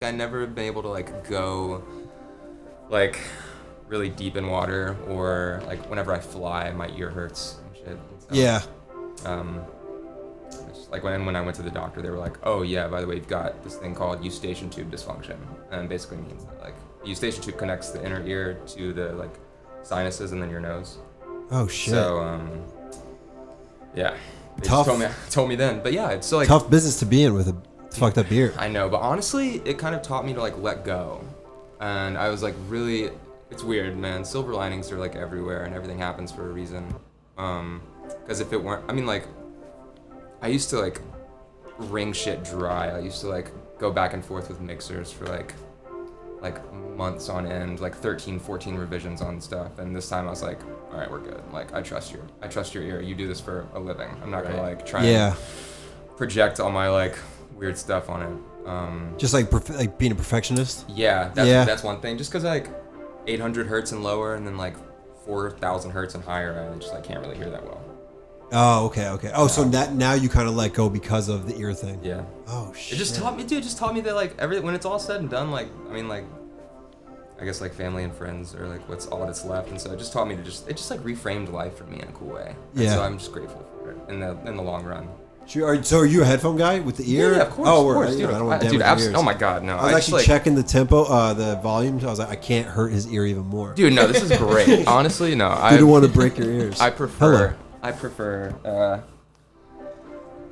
I never been able to like go like really deep in water, or like whenever I fly, my ear hurts and shit. So, Yeah. Like when I went to the doctor, they were like, "Oh yeah, by the way, you've got this thing called eustachian tube dysfunction," and basically means that like the eustachian tube connects the inner ear to the like sinuses and then your nose. Oh shit. So yeah, they Tough. just told me then. But yeah, it's so like Tough business to be in with a fucked up ear. I know, but honestly, it kind of taught me to like let go, and I was like really. It's weird, man. Silver linings are like everywhere, and everything happens for a reason. Because if it weren't, I mean, like, I used to like wring shit dry. I used to like go back and forth with mixers for like months on end, like 13, 14 revisions on stuff. And this time I was like, all right, we're good. Like, I trust your ear. You do this for a living. I'm not gonna like try and project all my like weird stuff on it. Just like like being a perfectionist. Yeah, that's one thing. Just because like 800 hertz and lower, and then like 4,000 hertz and higher, I just like can't really hear that well. Oh, okay. Oh, so that now you kind of let go because of the ear thing. Yeah. Oh shit. It just taught me, dude. It just taught me that like when it's all said and done, like I mean, like I guess like family and friends are like what's all that's left, and so it just taught me to it just like reframed life for me in a cool way. And Yeah. so I'm just grateful for it in the long run. So are you a headphone guy with the ear? Yeah, of course. Oh, of course, dude. I don't want to dude, damage your ears. oh my god, no. I was actually checking the tempo, the volume. I was like, I can't hurt his ear even more. Dude, no, this is great. Honestly, no. I didn't want to break your ears. I prefer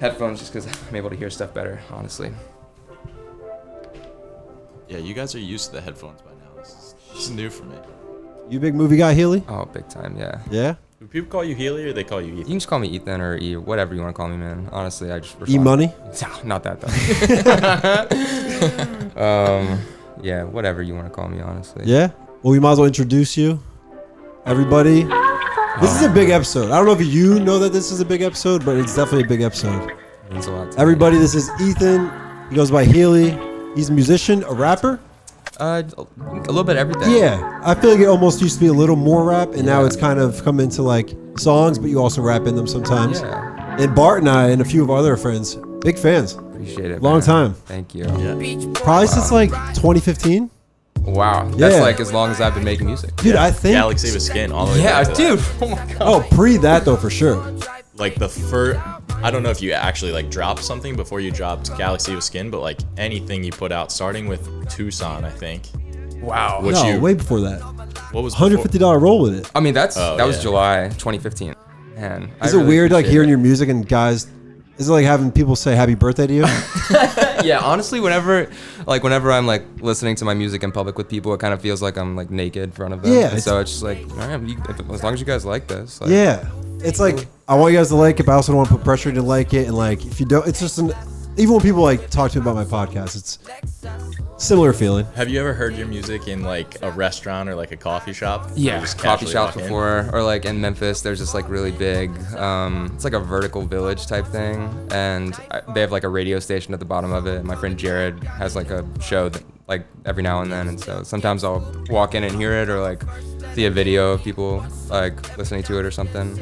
headphones just because I'm able to hear stuff better, honestly. Yeah, you guys are used to the headphones by now. This is new for me. You a big movie guy, Healy? Oh, big time, yeah. Yeah? Do people call you Healy or they call you You Ethan? can just call me Ethan or E, whatever you want to call me, man. Honestly, I just E-Money? No, not that though. Yeah, whatever you want to call me, honestly. Yeah? Well, we might as well introduce you. Everybody. This is a big episode. I don't know if you know that this is a big episode, but it's definitely a big episode. It means a lot to me. Everybody, this is Ethan. He goes by Healy. He's a musician, a rapper. A little bit everything. Yeah, I feel like it almost used to be a little more rap, and now it's kind of come into like songs, but you also rap in them sometimes. Yeah. And Bart and I and a few of our other friends, big fans. Appreciate it. Long man. time. Thank you. Yeah. Probably since like 2015. Wow. That's Yeah. like as long as I've been making music. Dude, I think. Galaxy with Skin all the way Yeah, back to dude. that. Oh my god. Oh, pre that though, for sure. Like the first, I don't know if you actually like dropped something before you dropped Galaxy with Skin, but like anything you put out, starting with Tucson, I think. Wow. Which No, you- way before that. What was $150 roll with it. I mean, that was yeah. July 2015. Man. Is it weird like hearing your music and guys? Is it like having people say happy birthday to you? Yeah, honestly, whenever I'm like listening to my music in public with people, it kind of feels like I'm like naked in front of them. Yeah, And so it's just like, all right, as long as you guys like this. Like, Yeah. It's like, I want you guys to like it, but I also don't want to put pressure to like it. And like, if you don't, it's just even when people like talk to me about my podcast, it's similar feeling. Have you ever heard your music in like a restaurant or like a coffee shop? Yeah, Or just coffee casually shops walk in? before, or like in Memphis, there's this like really big, it's like a vertical village type thing, and they have like a radio station at the bottom of it. My friend Jared has like a show that like every now and then, and so sometimes I'll walk in and hear it, or like see a video of people like listening to it or something.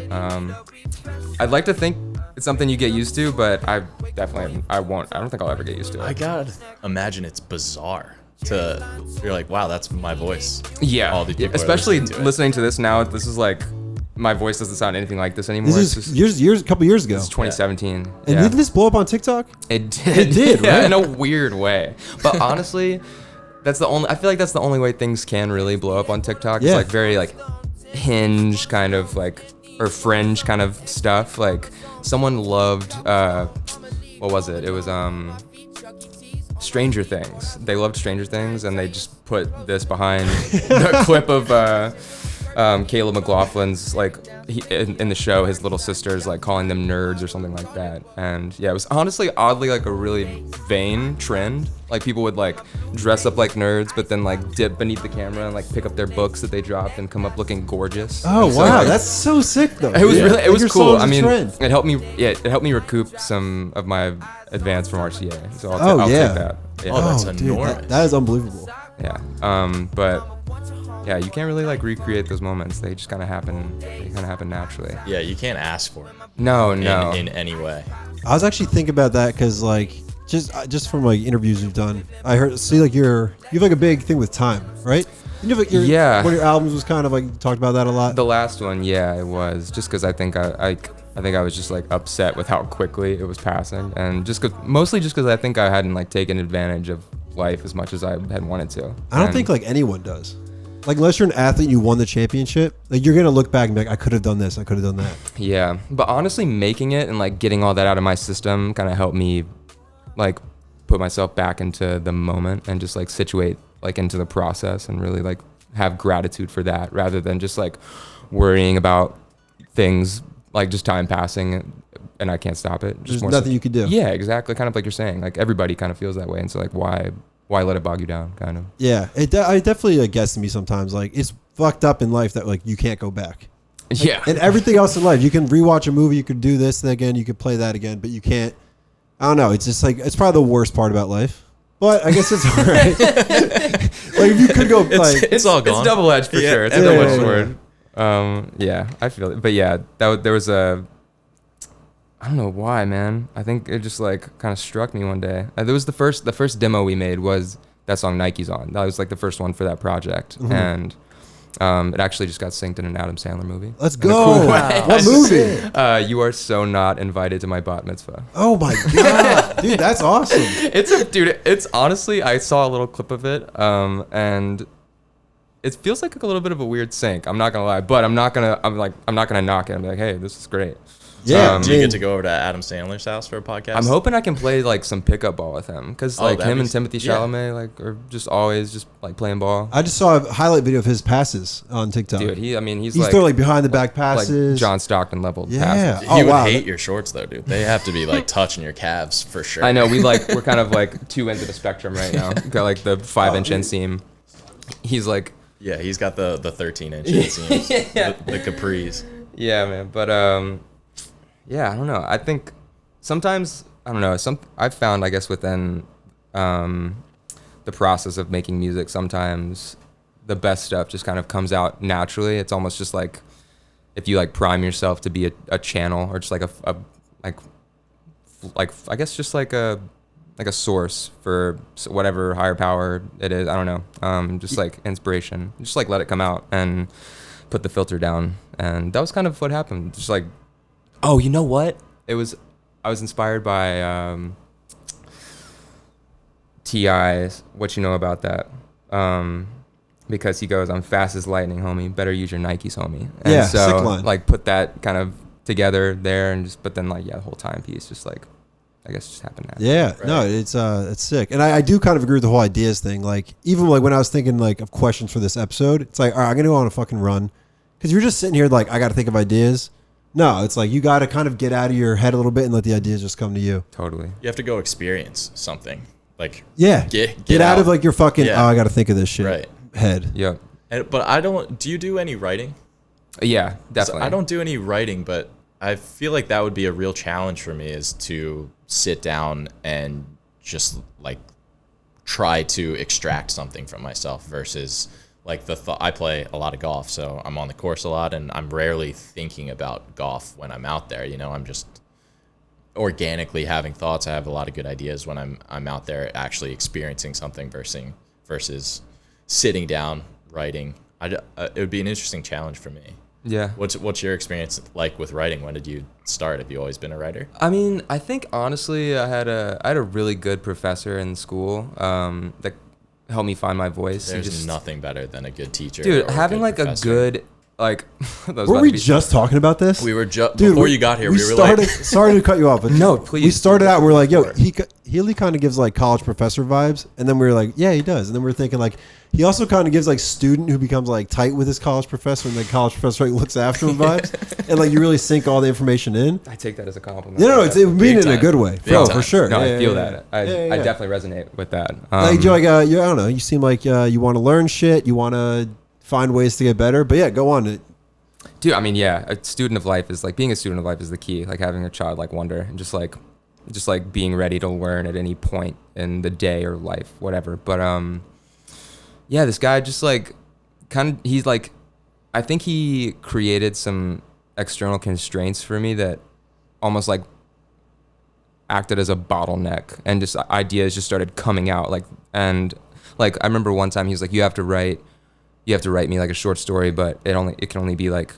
I'd like to think it's something you get used to, but I don't think I'll ever get used to it. I gotta imagine it's bizarre you're like, wow, that's my voice. Yeah, All these people are especially listening to it. listening to this now. This is like, my voice doesn't sound anything like this anymore. This It's is just- years, a couple years ago. This is 2017. And yeah. didn't this blow up on TikTok? It did. It did, Yeah, right? in a weird way. But honestly, I feel like that's the only way things can really blow up on TikTok. Yeah. It's like very like hinge kind of like, or fringe kind of stuff. Like someone loved, what was it? It was Stranger Things. They loved Stranger Things, and they just put this behind the clip of Caleb McLaughlin's like in the show, his little sister's like calling them nerds or something like that. And yeah, it was honestly oddly like a really vain trend. Like people would like dress up like nerds, but then like dip beneath the camera and like pick up their books that they dropped and come up looking gorgeous. Oh And so, wow, like, that's so sick though. it was really, it Like, was your cool. song's I a mean, trend. it helped me recoup some of my advance from RCA. So Oh, I'll yeah. take that. Yeah. Oh, that's dude, enormous. that is unbelievable. Yeah. But yeah, you can't really like recreate those moments. They just kind of happen. They kind of happen naturally. Yeah, you can't ask for it No. in any way. I was actually thinking about that because like Just from like interviews you've done, I see like you have like a big thing with time, right? You have like one of your albums was kind of like, you talked about that a lot. The last one, yeah, it was just because I think I was just like upset with how quickly it was passing, and mostly just because I think I hadn't like taken advantage of life as much as I had wanted to. I don't think like anyone does. Like unless you're an athlete and you won the championship, like you're gonna look back and be like, I could have done this, I could have done that. Yeah, but honestly, making it and like getting all that out of my system kind of helped me like put myself back into the moment and just like situate like into the process and really like have gratitude for that rather than just like worrying about things like just time passing and I can't stop it. There's nothing you could do. Yeah, exactly. Kind of like you're saying, like everybody kind of feels that way, and so like why let it bog you down, kind of. Yeah, it definitely gets to me sometimes. Like it's fucked up in life that like you can't go back. Like, yeah. And everything else in life, you can rewatch a movie, you could do this again, you could play that again, but you can't. I don't know. It's just like it's probably the worst part about life. But I guess it's all right. Like if you could go, like it's all gone. It's double edged for sure. It's a double edged sword. Yeah, I feel it. But yeah, there was I don't know why, man. I think it just like kind of struck me one day. There was the first demo we made was that song Nike's On. That was like the first one for that project, and it actually just got synced in an Adam Sandler movie. Let's go. Cool. Wow. What movie? You Are So Not Invited to My Bat Mitzvah. Oh my god, dude, that's awesome. It's honestly, I saw a little clip of it, and it feels like a little bit of a weird sync. I'm not gonna lie, but I'm not gonna knock it. I'm like, hey, this is great. Yeah. Do you get to go over to Adam Sandler's house for a podcast? I'm hoping I can play like some pickup ball with him, because like him and Timothy Chalamet like are just always just like playing ball. I just saw a highlight video of his passes on TikTok. Dude, he's like, throwing like behind the back passes, like John Stockton level passes. He would hate your shorts though, dude. They have to be like touching your calves for sure. I know we're kind of like two ends of the spectrum right now. Got like the 5-inch inseam. He's like, yeah, he's got the 13-inch inseams, the capris. Yeah, man, but yeah, I don't know. I think sometimes, I don't know, I've found, I guess, within the process of making music, sometimes the best stuff just kind of comes out naturally. It's almost just like if you like prime yourself to be a channel, or just like I guess just like a source for whatever higher power it is. I don't know. Just like inspiration. Just like let it come out and put the filter down. And that was kind of what happened. Just like, oh, you know what? I was inspired by T.I.'s What You Know About That. Because he goes, I'm fast as lightning, homie. Better use your Nikes, homie. And yeah, so sick line. Like put that kind of together there, and just, but then like, yeah, the whole timepiece just like, I guess just happened now. Yeah, right? No, it's sick. And I do kind of agree with the whole ideas thing. Like even like when I was thinking like of questions for this episode, it's like, all right, I'm gonna go on a fucking run. Because you're just sitting here like, I got to think of ideas. No, it's like you got to kind of get out of your head a little bit and let the ideas just come to you. Totally. You have to go experience something. Like, yeah, get out of like your fucking, oh, I got to think of this shit right. head. Yeah. But do you do any writing? Yeah, definitely. So I don't do any writing, but I feel like that would be a real challenge for me, is to sit down and just like try to extract something from myself versus like I play a lot of golf, so I'm on the course a lot, and I'm rarely thinking about golf when I'm out there. You know, I'm just organically having thoughts. I have a lot of good ideas when I'm out there actually experiencing something versus sitting down writing. It would be an interesting challenge for me. Yeah. What's your experience like with writing? When did you start? Have you always been a writer? I mean, I think honestly, I had a really good professor in school that helped me find my voice. There's nothing better than a good teacher. Dude, having like professor. A good like. Were we just talking about this? We were just before you got here. We were like, sorry to cut you off, but no, please. We started out. We're like, yo, Healy kind of gives like college professor vibes, and then we were like, yeah, he does, and then we were thinking like, he also kind of gives like student who becomes like tight with his college professor, and the college professor like looks after him vibes, and like you really sink all the information in. I take that as a compliment. No, it's mean it in a good way. For sure. No, I feel that. I definitely resonate with that. Like, I don't know. You seem like you want to learn shit. You want to find ways to get better. But yeah, go on. Dude, I mean, yeah, a student of life is like, being a student of life is the key. Like having a childlike wonder and just like being ready to learn at any point in the day or life, whatever. But yeah, this guy just like he's like, I think he created some external constraints for me that almost like acted as a bottleneck, and just ideas just started coming out. And like I remember one time he was like, you have to write me like a short story, but it can only be like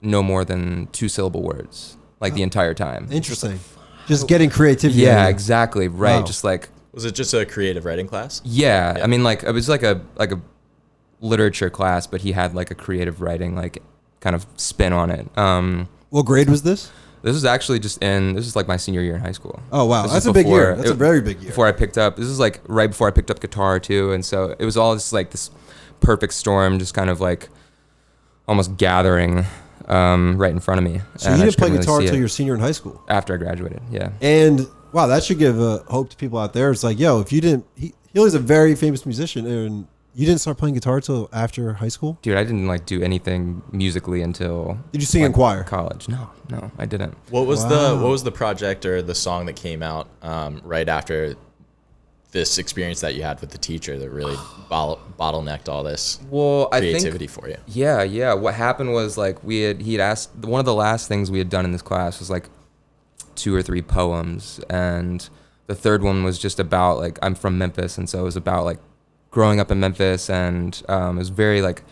no more than 2-syllable words, like the entire time. Interesting. Just getting creativity. Yeah, exactly. Right. Wow. Just like, Was it just a creative writing class? yeah. I mean, like it was like a literature class, but he had like a creative writing like kind of spin on it. What grade was this? This was actually this is like my senior year in high school. Oh wow, This that's is a big year. before- That's a very big year. Before I picked up, this is like right before I picked up guitar too, and so it was all just like this perfect storm, just kind of like almost gathering right in front of me. So And you I didn't just play couldn't guitar really see until it you're a senior in high school. after I graduated. Yeah. And wow, that should give hope to people out there. It's like, yo, if you didn't, Healy's a very famous musician, and you didn't start playing guitar till after high school. Dude, I didn't like do anything musically until. Did you sing like, in choir? College? No, I didn't. What was Wow. the project or the song that came out right after this experience that you had with the teacher that really bottlenecked all this Well, creativity for you? Yeah. What happened was like he'd asked, one of the last things we had done in this class was like 2 or 3 poems, and the third one was just about like, I'm from Memphis, and so it was about like growing up in Memphis, and it was very like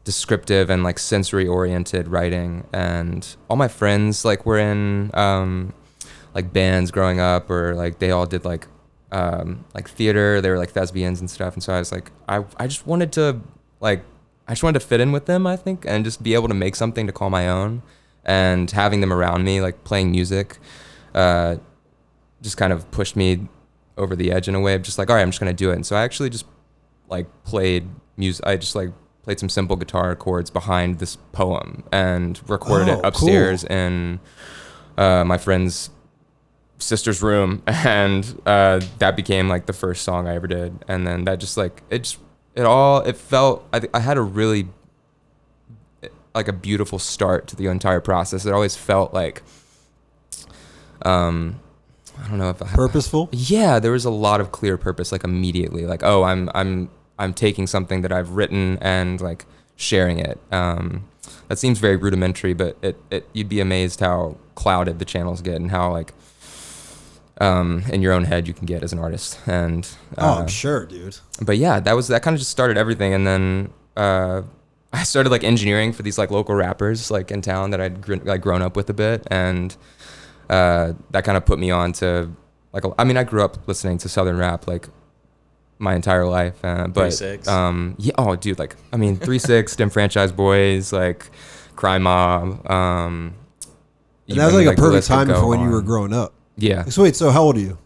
descriptive and like sensory oriented writing, and all my friends like were in like bands growing up, or like they all did like theater. They were like thespians and stuff, and so I was like, I just wanted to fit in with them, I think, and just be able to make something to call my own, and having them around me like playing music just kind of pushed me over the edge in a way of just like, all right, I'm just gonna do it. And so I actually just like played music. I just like played some simple guitar chords behind this poem and recorded it upstairs in my friend's sister's room, and that became like the first song I ever did. And then that just like it felt, I had a really like a beautiful start to the entire process. It always felt like I don't know if Purposeful? Yeah, there was a lot of clear purpose, like immediately, like, oh, I'm taking something that I've written and like sharing it. That seems very rudimentary, but you'd be amazed how clouded the channels get, and how like in your own head you can get as an artist. And I'm sure, dude. but yeah, that kind of just started everything. And then I started like engineering for these like local rappers like in town that I'd grown up with a bit, and that kind of put me on to like, I mean, I grew up listening to Southern rap like my entire life, but 3-6. yeah, oh dude, like I mean 3-6, Dim Franchise Boys, like Crime Mob. And that was like a perfect time for when you were growing up. Yeah. So wait, so how old are you?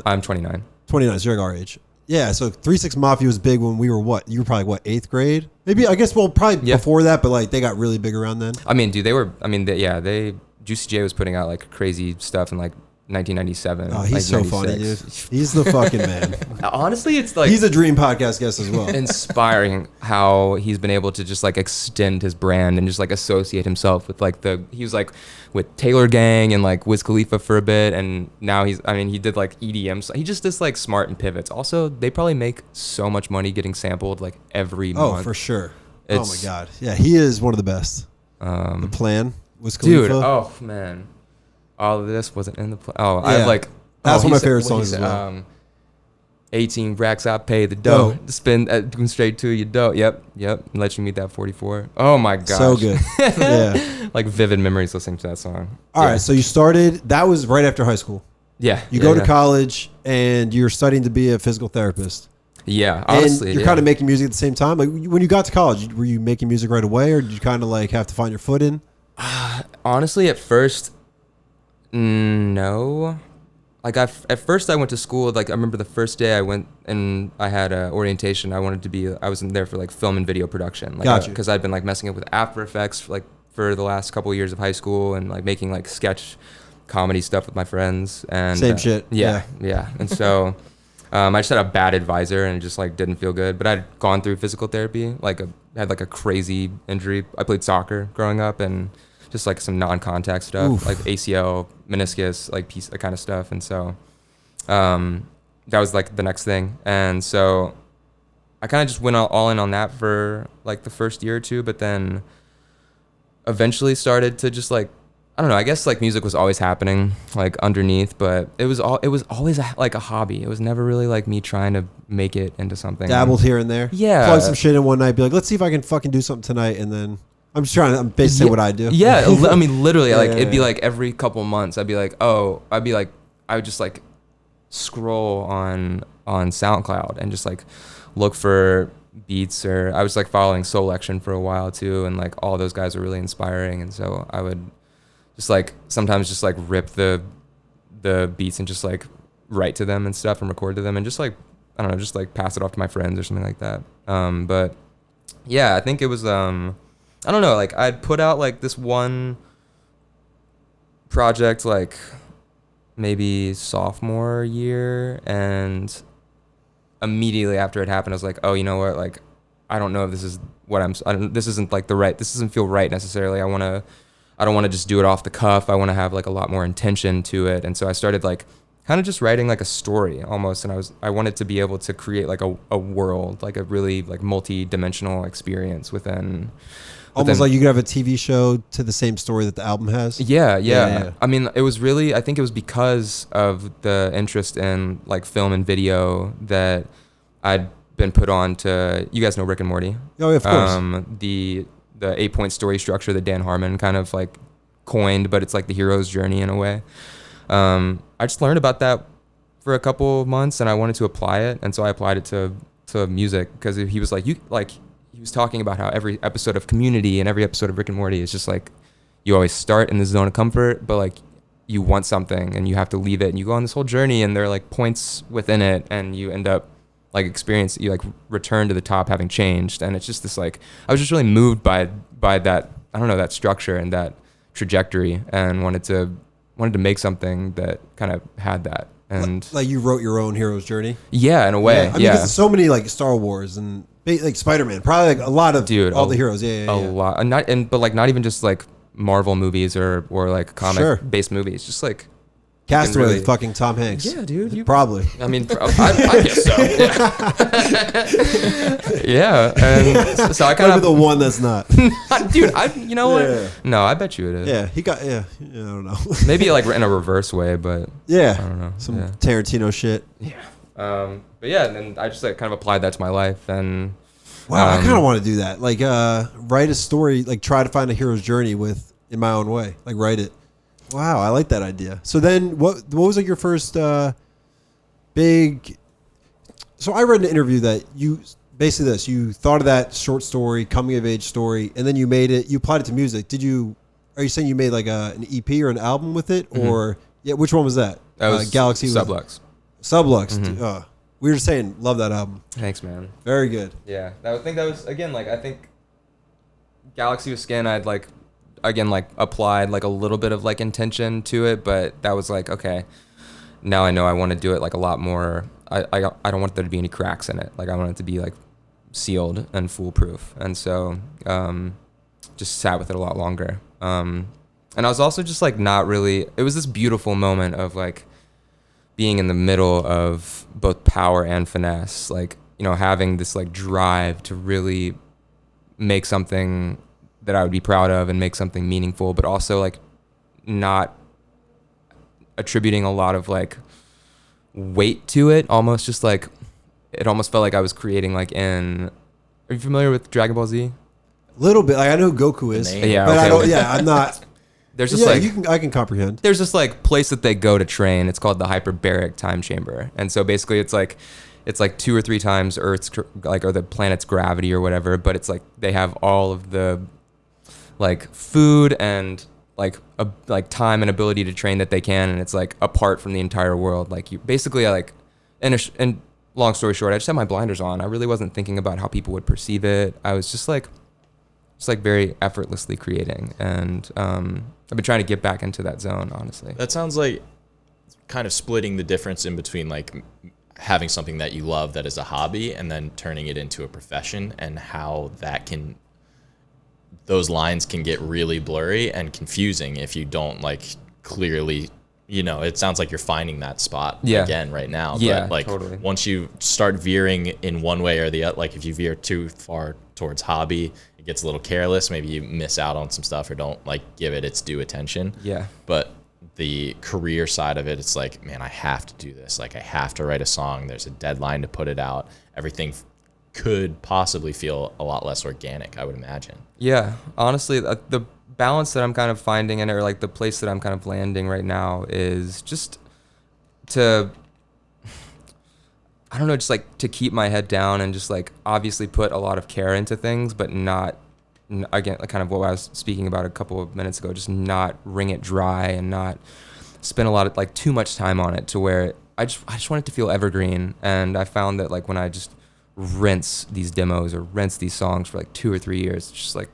I'm 29. 29, so you're like our age. Yeah, so 3-6 Mafia was big when we were what? You were probably what, 8th grade? Maybe, I guess, well, probably before that, but like they got really big around then. I mean, dude, Juicy J was putting out like crazy stuff in like 1997. Oh, he's like, so 96. funny, dude. He's the fucking man. Honestly, it's like He's a dream podcast guest as well. inspiring how he's been able to just like extend his brand and just like associate himself with like he was like with Taylor Gang and like Wiz Khalifa for a bit, and now he did like EDM, so he just does like smart and pivots. Also, they probably make so much money getting sampled like every month. Oh, for sure. It's, oh my god. Yeah, he is one of the best. The Plan was dude. Khalifa. Oh man, all of this wasn't in the plan. Oh, Yeah. I have like. That's one of my favorite what he songs as said, well. 18 racks, I pay the dough. Spin straight to your dough. Yep. Let you meet that 44. Oh my gosh. So good. Yeah. Like vivid memories listening to that song. All right, so you started, that was right after high school. Yeah. You go to college and you're studying to be a physical therapist. Yeah, honestly. And you're kind of making music at the same time. Like when you got to college, were you making music right away, or did you kind of like have to find your foot in? Honestly, at first, no. Like at first I went to school, like I remember the first day I went and I had orientation. I was in there for like film and video production. Like, Gotcha. Because I'd been like messing up with After Effects for the last couple of years of high school, and like making like sketch comedy stuff with my friends. And Same shit. Yeah. And so I just had a bad advisor, and it just like didn't feel good. But I'd gone through physical therapy, had like a crazy injury. I played soccer growing up, and just like some non-contact stuff. Oof. Like ACL, meniscus, like that kind of stuff. And so that was like the next thing. And so I kind of just went all in on that for like the first year or two, but then eventually started to just like, I don't know. I guess like music was always happening like underneath, but it was always like a hobby. It was never really like me trying to make it into something. Dabbled here and there. Yeah. Plug some shit in one night. Be like, let's see if I can fucking do something tonight. And then I'm basically saying what I do. Yeah. I mean, literally, like it'd be yeah. like every couple months, I would just like scroll on SoundCloud and just like look for beats, or I was like following Subluxe for a while too, and like all those guys were really inspiring, and so I would just like sometimes just like rip the beats and just like write to them and stuff and record to them and just like I don't know, just like pass it off to my friends or something like that. But yeah, I think it was I don't know, like I'd put out like this one project like maybe sophomore year, and immediately after it happened I was like, oh, you know what, like I don't know if this is what this isn't like this doesn't feel right necessarily. I don't want to just do it off the cuff. I want to have like a lot more intention to it. And so I started like kind of just writing like a story almost. And I wanted to be able to create like a world, like a really like multi-dimensional experience within. Almost like you could have a TV show to the same story that the album has. Yeah. I mean, I think it was because of the interest in like film and video that I'd been put on to, you guys know Rick and Morty. Oh, yeah, of course. The 8-point story structure that Dan Harmon kind of like coined, but it's like the hero's journey in a way. I just learned about that for a couple of months and I wanted to apply it. And so I applied it to music because he was like, he was talking about how every episode of Community and every episode of Rick and Morty is just like, you always start in the zone of comfort, but like you want something and you have to leave it and you go on this whole journey and there are like points within it and you end up like you like return to the top having changed. And it's just this like, I was just really moved by that, I don't know, that structure and that trajectory, and wanted to make something that kind of had that. And like you wrote your own hero's journey. Yeah, in a way. I mean, because so many like Star Wars and like Spider-Man, probably like a lot of all the heroes. Yeah. A lot. But like not even just like Marvel movies or like comic based movies, just like Castaway with fucking Tom Hanks. Yeah, dude. Probably. I mean, I guess so. Yeah. And so I kind of the one that's not. Dude, you know what? Yeah. No, I bet you it is. Yeah, he got. Yeah, I don't know. Maybe like in a reverse way, but yeah, I don't know. Some Tarantino shit. Yeah. But yeah, and then I just like kind of applied that to my life, and wow, I kind of want to do that. Like, write a story. Like, try to find a hero's journey in my own way. Like, write it. Wow, I like that idea. So then, what was like your first big? So I read an interview that you basically you thought of that short story, coming of age story, and then you made it. You applied it to music. Are you saying you made like an EP or an album with it, or which one was that? That was Galaxy Subluxe. Subluxe. We were just saying, love that album. Thanks, man. Very good. Yeah, I think that was again like I think Galaxy with Skin. I'd like. Again, like applied like a little bit of like intention to it, but that was like, okay, now I know I want to do it like a lot more. I don't want there to be any cracks in it. Like I want it to be like sealed and foolproof. And so just sat with it a lot longer. And I was also just like not really, it was this beautiful moment of like being in the middle of both power and finesse, like, you know, having this like drive to really make something that I would be proud of and make something meaningful, but also like not attributing a lot of like weight to it. Almost just like, it almost felt like I was creating like are you familiar with Dragon Ball Z? A little bit. Like I know who Goku is. Yeah. But okay. I'm not. There's just like, I can comprehend. There's this like place that they go to train. It's called the hyperbaric time chamber. And so basically it's like 2 or 3 times Earth's like, or the planet's gravity or whatever, but it's like, they have all of the like food and like time and ability to train that they can, and it's like apart from the entire world. Like you basically and long story short, I just had my blinders on. I really wasn't thinking about how people would perceive it. I was just like very effortlessly creating, and I've been trying to get back into that zone, honestly. That sounds like kind of splitting the difference in between like having something that you love that is a hobby and then turning it into a profession, and how those lines can get really blurry and confusing if you don't like clearly, you know, it sounds like you're finding that spot again right now. Yeah, but like totally. Once you start veering in one way or the other, like if you veer too far towards hobby, it gets a little careless. Maybe you miss out on some stuff or don't like give it its due attention. Yeah. But the career side of it, it's like, man, I have to do this. Like I have to write a song. There's a deadline to put it out. Everything could possibly feel a lot less organic, I would imagine. Yeah, honestly, the balance that I'm kind of finding in it, or like the place that I'm kind of landing right now, is just to, I don't know, just like to keep my head down and just like obviously put a lot of care into things, but not, again, like kind of what I was speaking about a couple of minutes ago, just not wring it dry and not spend a lot of like too much time on it to where I just want it to feel evergreen. And I found that like when I just rinse these demos or rinse these songs for like 2 or 3 years, it's just like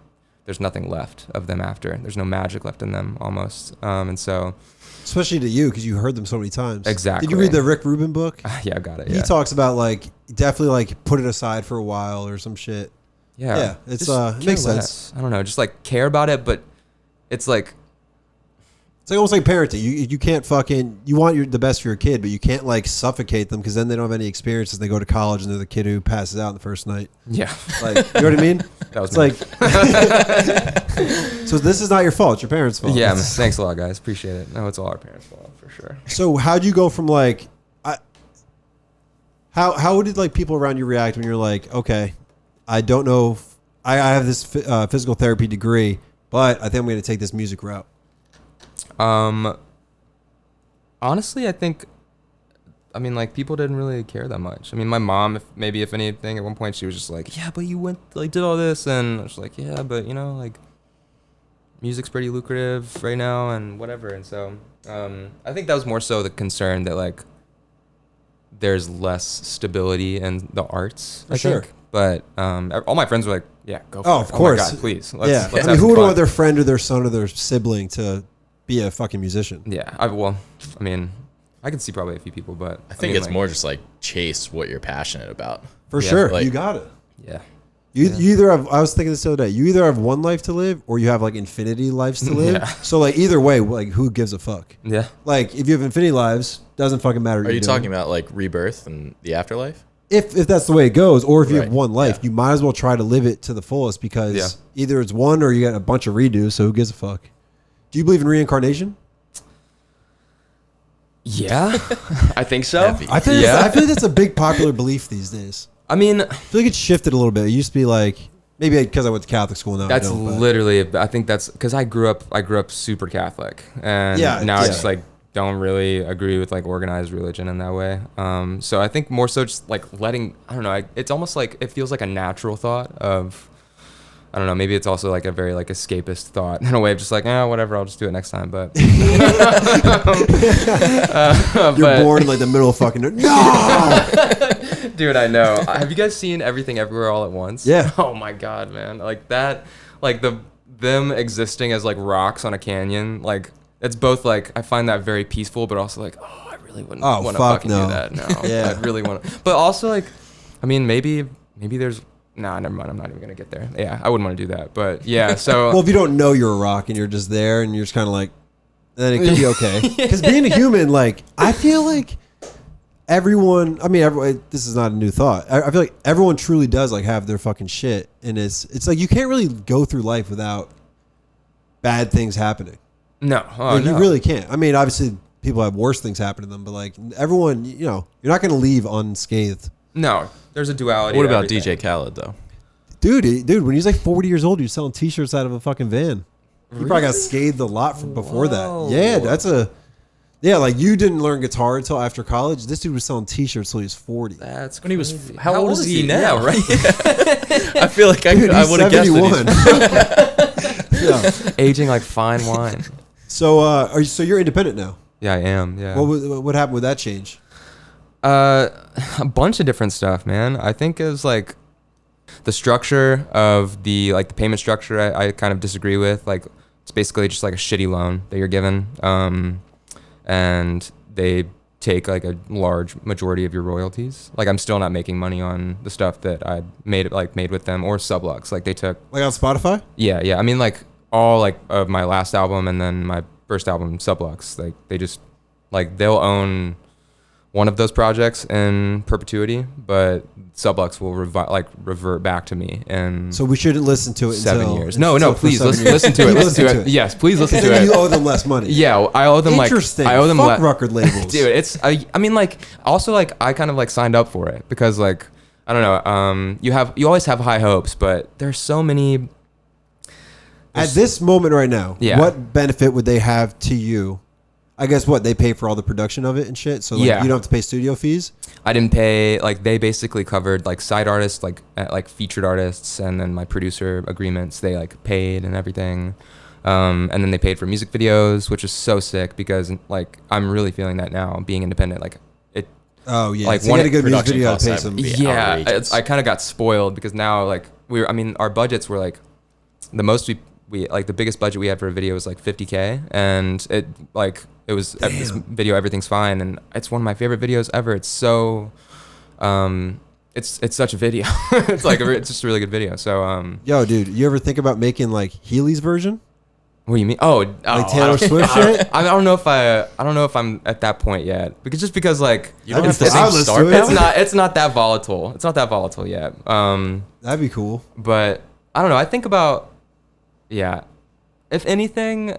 there's nothing left of them after. There's no magic left in them almost. And so, especially to you because you heard them so many times. Exactly. Did you read the Rick Rubin book? Yeah, I got it. He Yeah. talks about like definitely like put it aside for a while or some shit. Yeah, it's just it makes care sense. less. I don't know, just like care about it, but it's like, It's like almost like parenting. You can't fucking, you want the best for your kid, but you can't like suffocate them because then they don't have any experiences. They go to college and they're the kid who passes out in the first night. yeah, Like, you know what I mean? that was It's me. like, so this is not your fault. It's your parents' fault. Yeah, thanks a lot, guys. Appreciate it. No, it's all our parents' fault for sure. So how'd you go from like, how did like people around you react when you're like, okay, I don't know, I have this physical therapy degree, but I think I'm going to take this music route. Honestly, I mean, like, people didn't really care that much. I mean, my mom, if anything, at one point she was just like, yeah, but you did all this, and I was like, yeah, but, like, music's pretty lucrative right now, and whatever, and so, I think that was more so the concern that, like, there's less stability in the arts, I sure. think. But, all my friends were like, yeah, go for it. Oh, of course. Oh my God, please. Yeah. Let's I mean, have who some would fun. want their friend or their son or their sibling to be a fucking musician? Yeah, I can see probably a few people, but I think it's more just like chase what you're passionate about. For Yeah, sure. like- You got it. Yeah. You either have, I was thinking this the other day, you either have one life to live or you have like infinity lives to live. Yeah. So like either way, like who gives a fuck? Yeah. Like if you have infinity lives, doesn't fucking matter. what Are you you're doing. talking about like rebirth and the afterlife? If that's the way it goes, or if you have Right. one life, Yeah. you might as well try to live it to the fullest because Yeah. either it's one or you got a bunch of redos. So who gives a fuck? Do you believe in reincarnation? Yeah, I think so. Heavy. I feel Yeah. I feel like that's a big popular belief these days. I mean, I feel like it's shifted a little bit. It used to be like maybe because I went to Catholic school now. that's I don't, but- literally. I think that's because I grew up super Catholic, and Yeah, now I yeah. just like don't really agree with like organized religion in that way. So I think more so just like letting. I don't know. It's almost like it feels like a natural thought of. I don't know. Maybe it's also like a very like escapist thought in a way of just like, whatever. I'll just do it next time. But You're born in like the middle of fucking no. dude, I know. Have you guys seen Everything Everywhere All at Once? Yeah. Oh my god, man. Like that, like them existing as like rocks on a canyon. Like it's both like I find that very peaceful, but also like, oh, I really wouldn't Oh, want to fuck fucking no. do that. No, Yeah. I really want to. But also like, I mean, maybe there's. Nah, never mind. I'm not even gonna get there. Yeah, I wouldn't want to do that. But yeah, so Well, if you don't know you're a rock and you're just there and you're just kind of like, then it could be okay. Because being a human, like, I feel like everyone, this is not a new thought. I feel like everyone truly does like have their fucking shit. And it's like, you can't really go through life without bad things happening. no, Like, no. you really can't. I mean, obviously people have worse things happen to them, but like everyone, you're not going to leave unscathed. No, there's a duality. What to about everything. DJ Khaled though? Dude, when he's like 40 years old, he was selling t-shirts out of a fucking van. He probably got scathed a lot from before Whoa. that. Yeah, like you didn't learn guitar until after college. This dude was selling t-shirts till he was 40. That's When he was, crazy. how old is he now? Yeah, right. I feel like Dude, I he's would have guessed that 71. he's Yeah. Aging like fine wine. So, so you're independent now. Yeah, I am. Yeah. What happened with that change? A bunch of different stuff, man. I think it was like the structure of the payment structure. I kind of disagree with. Like it's basically just like a shitty loan that you're given, and they take like a large majority of your royalties. Like I'm still not making money on the stuff that I made with them or Subluxe. Like they took. Like on Spotify? Yeah. I mean like all like of my last album and then my first album Subluxe. Like they just like they'll own one of those projects in perpetuity, but Sublux will revert back to me in So we shouldn't listen to it 7 until, years. No, for please 7 listen, years. listen to it. Listen to it. Yes, please listen to And you it. owe them less money. Yeah, I owe them Interesting. I owe them Fuck record labels. Dude, it's I mean like also like I kind of like signed up for it because like I don't know, you always have high hopes, but there's so many. At this moment right now, Yeah. what benefit would they have to you? I guess what they pay for all the production of it and shit. So like, Yeah. you don't have to pay studio fees. I didn't pay, like they basically covered like side artists, like featured artists, and then my producer agreements they like paid and everything. And then they paid for music videos, which is so sick because like I'm really feeling that now being independent. Like it, Oh yeah, Like, so you one get a good music production video to costs pay have some. be yeah, outrageous. I kind of got spoiled because now like I mean our budgets were like the most we like the biggest budget we had for a video was like 50K, and it was this video everything's fine, and it's one of my favorite videos ever. It's so it's such a video. It's just a really good video. So Yo, dude, you ever think about making like Healy's version? what do you mean? Oh, Like Taylor Swift shit? I don't know if I'm at that point yet because like You don't That'd have be the fun. same Let's star do it. power? it's not that volatile. It's not that volatile yet. That'd be cool. But I don't know. I think about, yeah, if anything,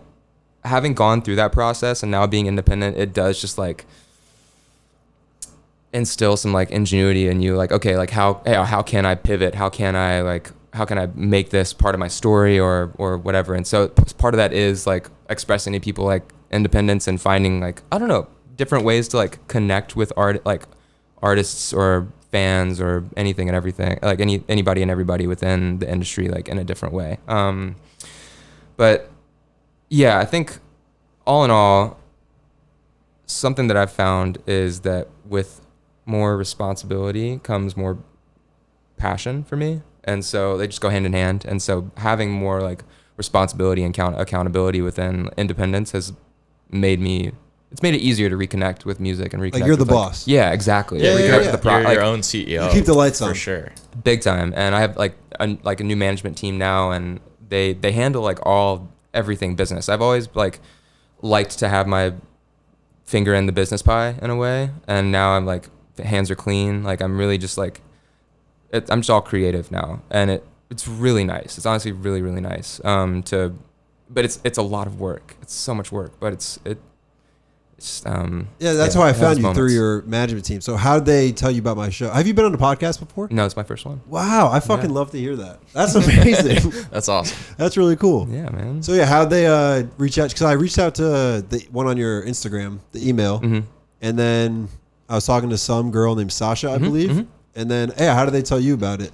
having gone through that process and now being independent, it does just like instill some like ingenuity in you. Like, okay, like how can I pivot? How can I make this part of my story or whatever? And so part of that is like expressing to people like independence and finding like, I don't know, different ways to like connect with artists or fans or anything and everything, like anybody and everybody within the industry, like in a different way. But yeah, I think all in all, something that I've found is that with more responsibility comes more passion for me. And so they just go hand in hand. And so having more like responsibility and accountability within independence has made it easier to reconnect with music and reconnect. Like you're the with, boss. Yeah, exactly. Yeah, Reconnect yeah. with the You're like, your own CEO. You keep the lights on. for sure. big time. And I have like a new management team now, and they handle like everything business. I've always like liked to have my finger in the business pie in a way, and now I'm like the hands are clean. Like I'm really just like I'm just all creative now, and it's really nice. It's honestly really really nice. But it's a lot of work. It's so much work, but it's Yeah, that's how I it has found you moments. through your management team. So how did they tell you about my show? Have you been on a podcast before? No, it's my first one. Wow, I fucking Yeah. love to hear that. That's amazing. That's awesome. That's really cool. Yeah, man. So yeah, how'd they reach out? Because I reached out to the one on your Instagram, the email, and then I was talking to some girl named Sasha, I believe. And then, hey, how did they tell you about it?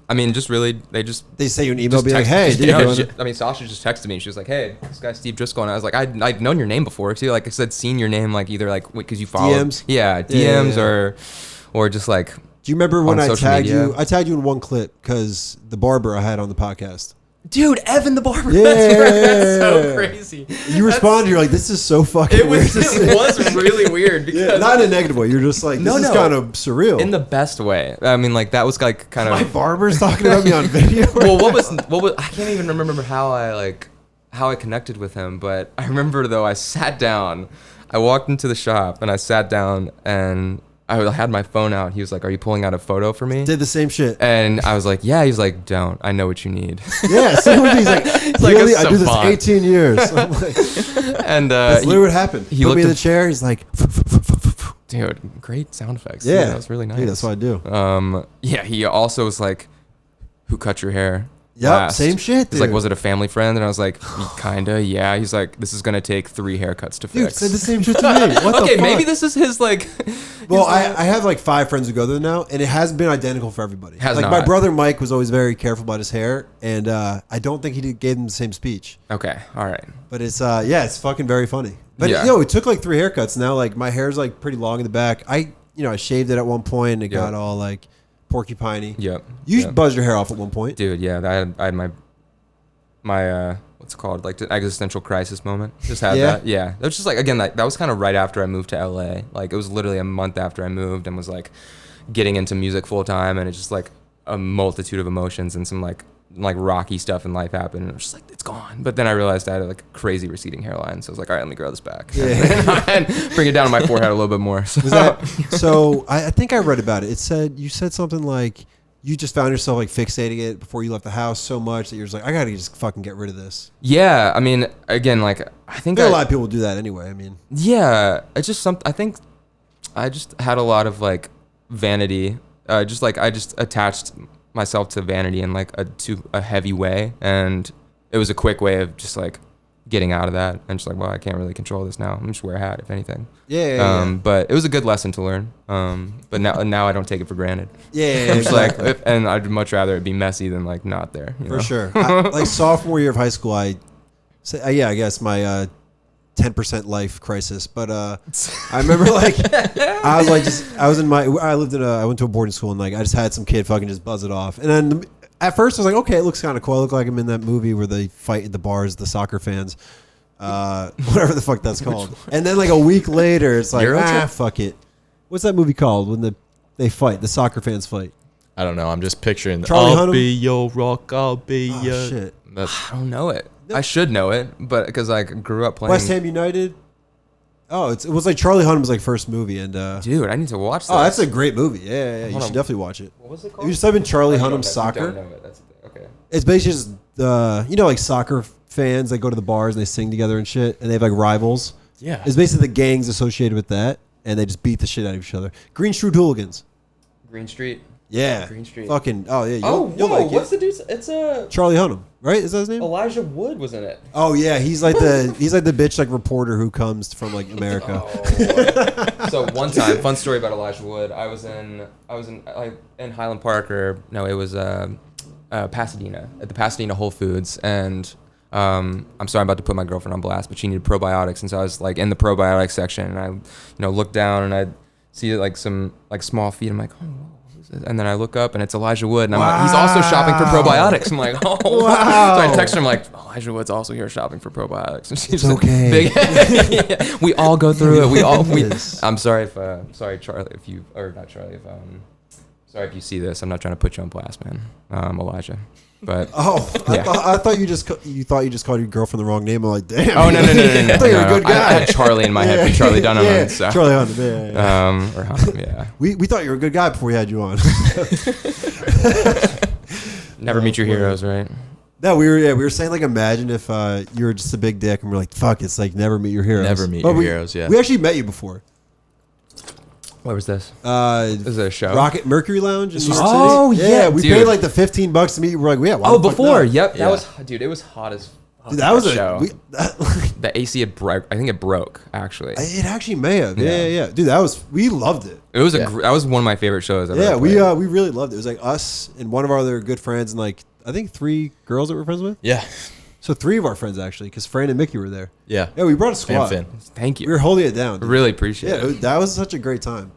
I mean, just really, they They say you an email, just be like, text- hey, dude, yeah, you wanna- I mean, Sasha just texted me. She was like, "Hey, this guy Steve Driscoll," and I was like, "I'd known your name before too." Like I said, seen your name like either like because you follow DMs? yeah, Yeah, DMs yeah. or just like do you remember when on I social tagged media. you? I tagged you in one clip because the barber I had on the podcast. dude, Evan the barber. Yeah. That's so crazy. You responded, you're like, this is so fucking It weird. was to see. it was really weird because Yeah, not in a negative way. You're just like, this No, is no. kind of surreal. in the best way. I mean, like that was like kind My of barber's talking about me on video. well, what was I can't even remember how I connected with him, but I remember though I sat down, I walked into the shop and I sat down and I had my phone out. He was like, "Are you pulling out a photo for me?" Did the same shit. And I was like, "Yeah." He was like, "Don't. I know what you need." Yeah, same with me. He's like, like really? a I do this savant. 18 years. I'm like, And that's literally what happened. he Put me looked in the at- chair. He's like, dude, great sound effects. yeah, that was really nice. Dude, that's what I do. Yeah. He also was like, "Who cut your hair?" Yep, last?" same shit, He's like, dude. "Was it a family friend?" And I was like, "Kinda, yeah." He's like, "This is gonna take 3 haircuts to Dude, fix." said the same shit to me. What Okay, the fuck? maybe this is his like. Well, his, I have like 5 friends who go there now, and it has been identical for everybody. Has like my not. brother Mike was always very careful about his hair, and I don't think gave him the same speech. Okay, all right. But it's it's fucking very funny. But Yeah. it took like 3 haircuts. Now like my hair's like pretty long in the back. I shaved it at one point and it Yep. got all like porcupiney. Yep. You yep. buzzed your hair off at one point. Dude, yeah, I had my what's it called, like the existential crisis moment. Just had Yeah? that. Yeah, that was just like again that was kind of right after I moved to LA. Like it was literally a month after I moved and was like getting into music full time, and it's just like a multitude of emotions and some like like rocky stuff in life happened, and I was just like, it's gone. But then I realized I had like a crazy receding hairline, so I was like, all right, let me grow this back. Yeah. And bring it down to my forehead a little bit more. So, Was that, so I think I read about it. It said, you said something like, you just found yourself like fixating it before you left the house so much that you're just like, I gotta just fucking get rid of this. yeah, I mean, again, like I think A lot of people do that anyway. I mean, yeah, it's just I think I just had a lot of like vanity. I just attached myself to vanity in like a heavy way, and it was a quick way of just like getting out of that, and just like, well, I can't really control this now. I'm just wear a hat if anything. Yeah. But it was a good lesson to learn. But now I don't take it for granted. Yeah. I'm just like, and I'd much rather it be messy than like not there. You know? For sure. Like sophomore year of high school, I guess my 10% life crisis. But I remember like I went to a boarding school, and like I just had some kid fucking just buzz it off, and then at first I was like, okay, it looks kind of cool. I look like I'm in that movie where they fight at the bars, the soccer fans, whatever the fuck that's called. And then like a week later, it's like, fuck it. What's that movie called when they fight? The soccer fans fight. I don't know. I'm just picturing. Charlie I'll Hunnam? be your rock. I'll be your. Shit. I don't know it. I should know it, but because I grew up playing. West Ham United. Oh, it was like Charlie Hunnam's like first movie, and Dude, I need to watch that. oh, that's a great movie. Yeah, you Hold should on. definitely watch it. What was it called? You just type in Charlie You don't Hunnam know- soccer. You don't know it. That's the thing. Okay. It's basically just like soccer fans. They go to the bars and they sing together and shit, and they have like rivals. Yeah. It's basically the gangs associated with that, and they just beat the shit out of each other. Green Street Hooligans. Green Street. Yeah. Green Street. Fucking. Oh yeah. You'll like what's it. the dude's? It's a Charlie Hunnam, right? Is that his name? Elijah Wood was in it. Oh yeah, he's like the bitch like reporter who comes from like America. So one time, fun story about Elijah Wood. I was in Highland Park, or no, it was Pasadena, at the Pasadena Whole Foods, and I'm sorry, I'm about to put my girlfriend on blast, but she needed probiotics, and so I was like in the probiotics section, and I look down and I see like some like small feet. I'm like, oh. And then I look up and it's Elijah Wood, and I'm like, he's also shopping for probiotics. I'm like, oh, wow. So I text her, I'm like, Elijah Wood's also here shopping for probiotics. And she's okay. Yeah, we all go through it. I'm sorry if sorry Charlie if you sorry if you see this. I'm not trying to put you on blast, man. Elijah. But yeah. I thought you just called your girlfriend the wrong name. I'm like, damn. Oh no. I thought you were a good guy. I had Charlie in my head from Charlie Dunham. Yeah, So. Charlie Hunnam. Yeah. Or Hunnam, yeah. We thought you were a good guy before we had you on. Never meet your heroes, right? No, we were saying like, imagine if you were just a big dick, and we're like, fuck, it's like never meet your heroes. Never meet But your heroes. Yeah. We actually met you before. Where was this? Is it a show? Rocket Mercury Lounge in New York Oh, City? yeah, we dude. paid like the $15 to meet you. We're like, yeah. Why Oh, the fuck before. not? Yep. Yeah. That was, dude, it was hot as fuck. Dude, that was show. a. The AC had broke. I think it broke, actually. It actually may have. Yeah. Yeah. Dude, we loved it. It was Yeah. that was one of my favorite shows I've Yeah, ever we played. we really loved it. It was like us and one of our other good friends, and like I think 3 girls that we're friends with. Yeah. So 3 of our friends actually, because Fran and Mickey were there. Yeah. Yeah, we brought a squad. Finn. Thank We you. were holding it down. Dude. Really appreciate Yeah, it. that was such a great time.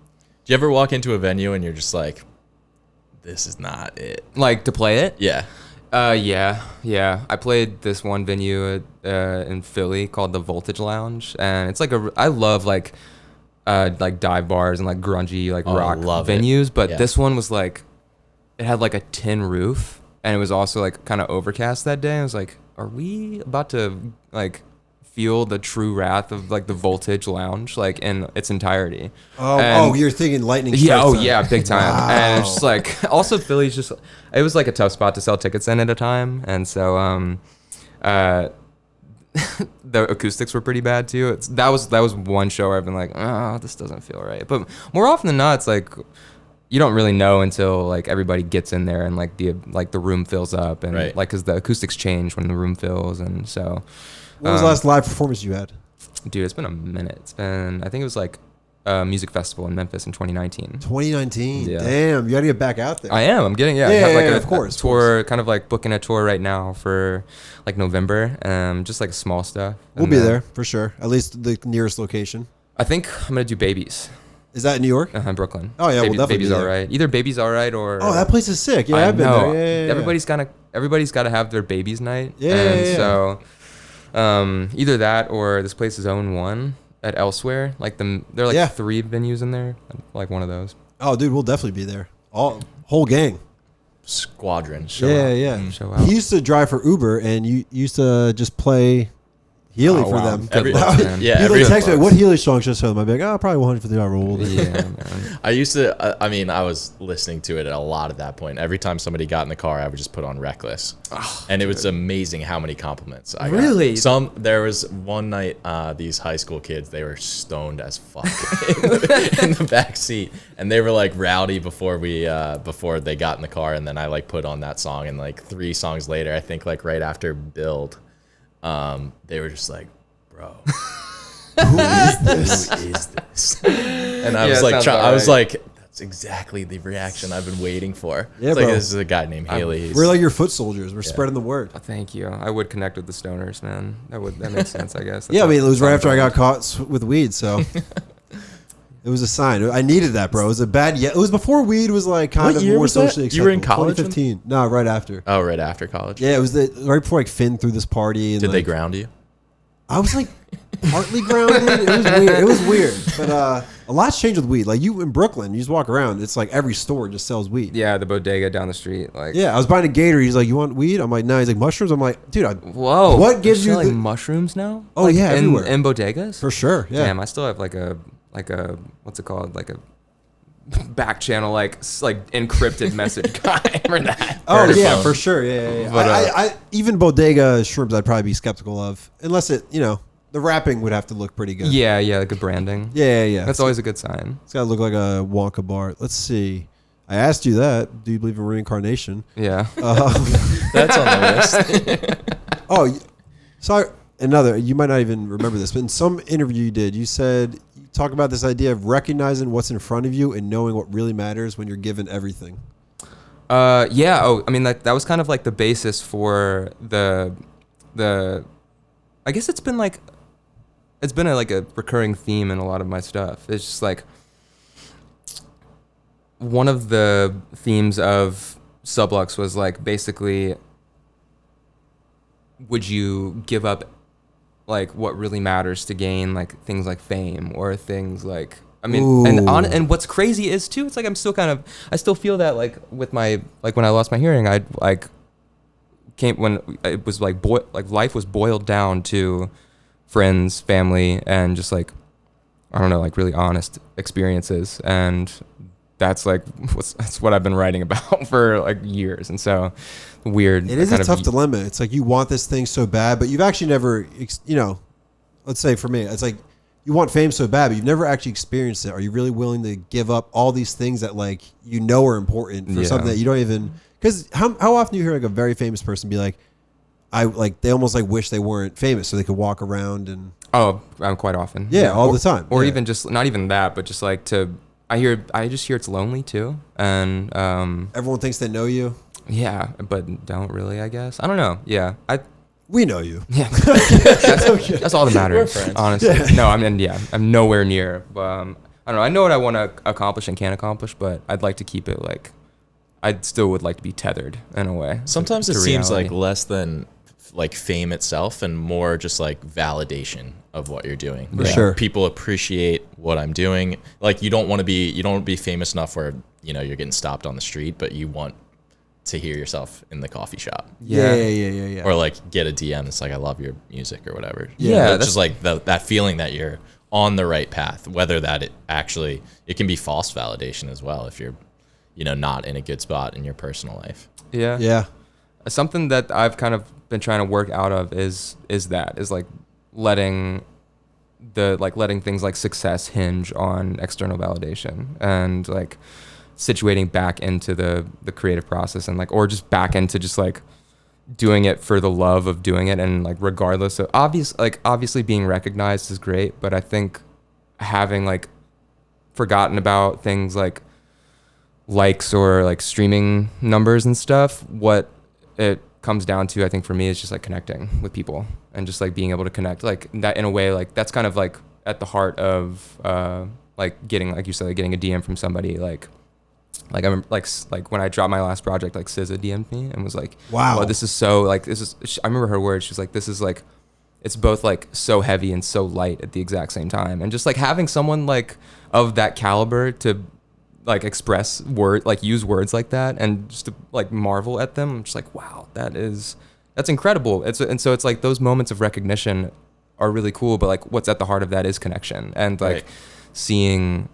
Do you ever walk into a venue and you're just like, this is not it? Like, to play it? Yeah. Yeah. I played this one venue in Philly called the Voltage Lounge, and it's like I love like dive bars and like grungy like rock love it. venues, but Yeah. this one was like, it had like a tin roof, and it was also like kind of overcast that day. I was like, are we about to like feel the true wrath of like the Voltage Lounge like in its entirety? And- You're thinking lightning. yeah, strikes time. yeah, big time. Wow. And it's just like, also Philly's just, it was like a tough spot to sell tickets in at a time, and so the acoustics were pretty bad too. That was one show where I've been like, oh, this doesn't feel right. But more often than not, it's like you don't really know until like everybody gets in there and like the room fills up, and Right. like because the acoustics change when the room fills, and so. What was the last live performance you had? Dude, it's been a minute. I think it was like a music festival in Memphis in 2019. 2019. Yeah. Damn, you got to get back out there. I am. I'm getting, I Yeah, have like yeah, a, of course, a tour, kind of like booking a tour right now for like November. Just like small stuff. We'll And be then there for sure. At least the nearest location. I think I'm gonna do Babies. Is that in New York? Brooklyn. Oh, yeah, we'll definitely Babies be there. Alright. Either Babies Alright or. Oh, that place is sick. Yeah, I I've been know. there. Yeah. Everybody's got to have their babies night. Yeah, And yeah. so, either that or this place is Zone 1 at Elsewhere. Like there are like Yeah. 3 venues in there. Like one of those. Oh, dude, we'll definitely be there. Whole gang. squadron. Yeah. Show out. He used to drive for Uber, and you used to just play Healy Oh, for wow. them. Every- man. yeah, He'd every- like text me, what Healy song should I show them? I'd be like, probably 150 hour old. Yeah, man. I used to, I mean, I was listening to it a lot at that point. Every time somebody got in the car, I would just put on Reckless. And it was amazing how many compliments I got. Really? There was one night, these high school kids, they were stoned as fuck in the back seat. And they were like rowdy before they got in the car. And then I like put on that song. And like 3 songs later, I think like right after Build, they were just like, bro, who is this? And I Yeah, was like, sounds I about was right. like, that's exactly the reaction I've been waiting for. Yeah, It's like, bro. this is a guy named Healy. We're like your foot soldiers. We're spreading the word. Thank you. I would connect with the stoners, man. That makes sense, I guess. Yeah, I mean, it was right after I got caught. caught with weed, so it was a sign. I needed that, bro. It was a bad. Yeah, it was before weed was like kind What of year more was that? socially acceptable. You were in college then? 2015. No, right after. Oh, right after college. Yeah, it was right before like Finn threw this party. And Did they like, ground you? I was like partly grounded. It was weird. It was weird, but a lot's changed with weed. Like you in Brooklyn, you just walk around. It's like every store just sells weed. Yeah, the bodega down the street. Like, Yeah, I was buying a Gator. He's like, "You want weed?" I'm like, "No." He's like, "Mushrooms." I'm like, "Dude, whoa. What gives they're you selling the- mushrooms now? Oh, Like, yeah, everywhere. in bodegas? for sure." Yeah. Damn, I still have like a what's it called? Like a back channel like encrypted message guy for that. Oh Heard yeah, of for sure. Yeah. But, I even bodega shrooms, I'd probably be skeptical of, unless the wrapping would have to look pretty good. Yeah, good branding. Yeah. That's always a good sign. It's gotta look like a Wonka bar. Let's see. I asked you that. Do you believe in reincarnation? Yeah. That's on the list. Oh, sorry. You might not even remember this, but in some interview you did, you said you talk about this idea of recognizing what's in front of you and knowing what really matters when you're given everything. Yeah. Oh, I mean that was kind of like the basis for the. I guess it's been like a recurring theme in a lot of my stuff. It's just like one of the themes of Sublux was like basically, would you give up like what really matters to gain like things like fame or things like, I mean, and what's crazy is too, it's like I still feel that like with my, like when I lost my hearing, I like when it was like life was boiled down to friends, family, and just like, I don't know, like really honest experiences. And that's like, that's what I've been writing about for like years. And so weird. It is a tough dilemma. It's like you want this thing so bad, but you've actually never, let's say for me, it's like you want fame so bad, but you've never actually experienced it. Are you really willing to give up all these things that like are important for something that you don't even? Because how often do you hear like a very famous person be like, they almost like wish they weren't famous so they could walk around and. Oh, quite often. Yeah, all the time. Or Yeah. even just not even that, but just like I just hear it's lonely too, and Everyone thinks they know you. yeah, but don't really, I guess. I don't know. Yeah, We know you. yeah, that's all that matters. We're friends. Honestly, no, I'm nowhere near. I don't know. I know what I want to accomplish and can accomplish, but I'd like to keep it like. I still would like to be tethered in a way. Sometimes it to seems reality. like less than like fame itself and more just like validation of what you're doing. For sure. People appreciate what I'm doing. Like you don't want to be famous enough where, you're getting stopped on the street, but you want to hear yourself in the coffee shop. Yeah. Or like get a DM that's like, I love your music or whatever. Yeah, It's just like that feeling that you're on the right path, whether that it can be false validation as well if you're, not in a good spot in your personal life. Yeah. Something that I've kind of been trying to work out of is like letting things like success hinge on external validation and like situating back into the creative process and like, or just back into just like doing it for the love of doing it. And like, regardless of obviously being recognized is great, but I think having like forgotten about things like likes or like streaming numbers and stuff, what it comes down to, I think for me, is just like connecting with people and just like being able to connect like that in a way, like that's kind of like at the heart of like getting, like you said, like getting a DM from somebody like I remember like when I dropped my last project, like SZA DM'd me and was like, Wow. "Well, this is so like I remember her words. She's like, "This is like, it's both like so heavy and so light at the exact same time." And just like having someone like of that caliber to like express use words like that, and just to like marvel at them. I'm just like, wow, that's incredible. And so it's like those moments of recognition are really cool, but like what's at the heart of that is connection, and like seeing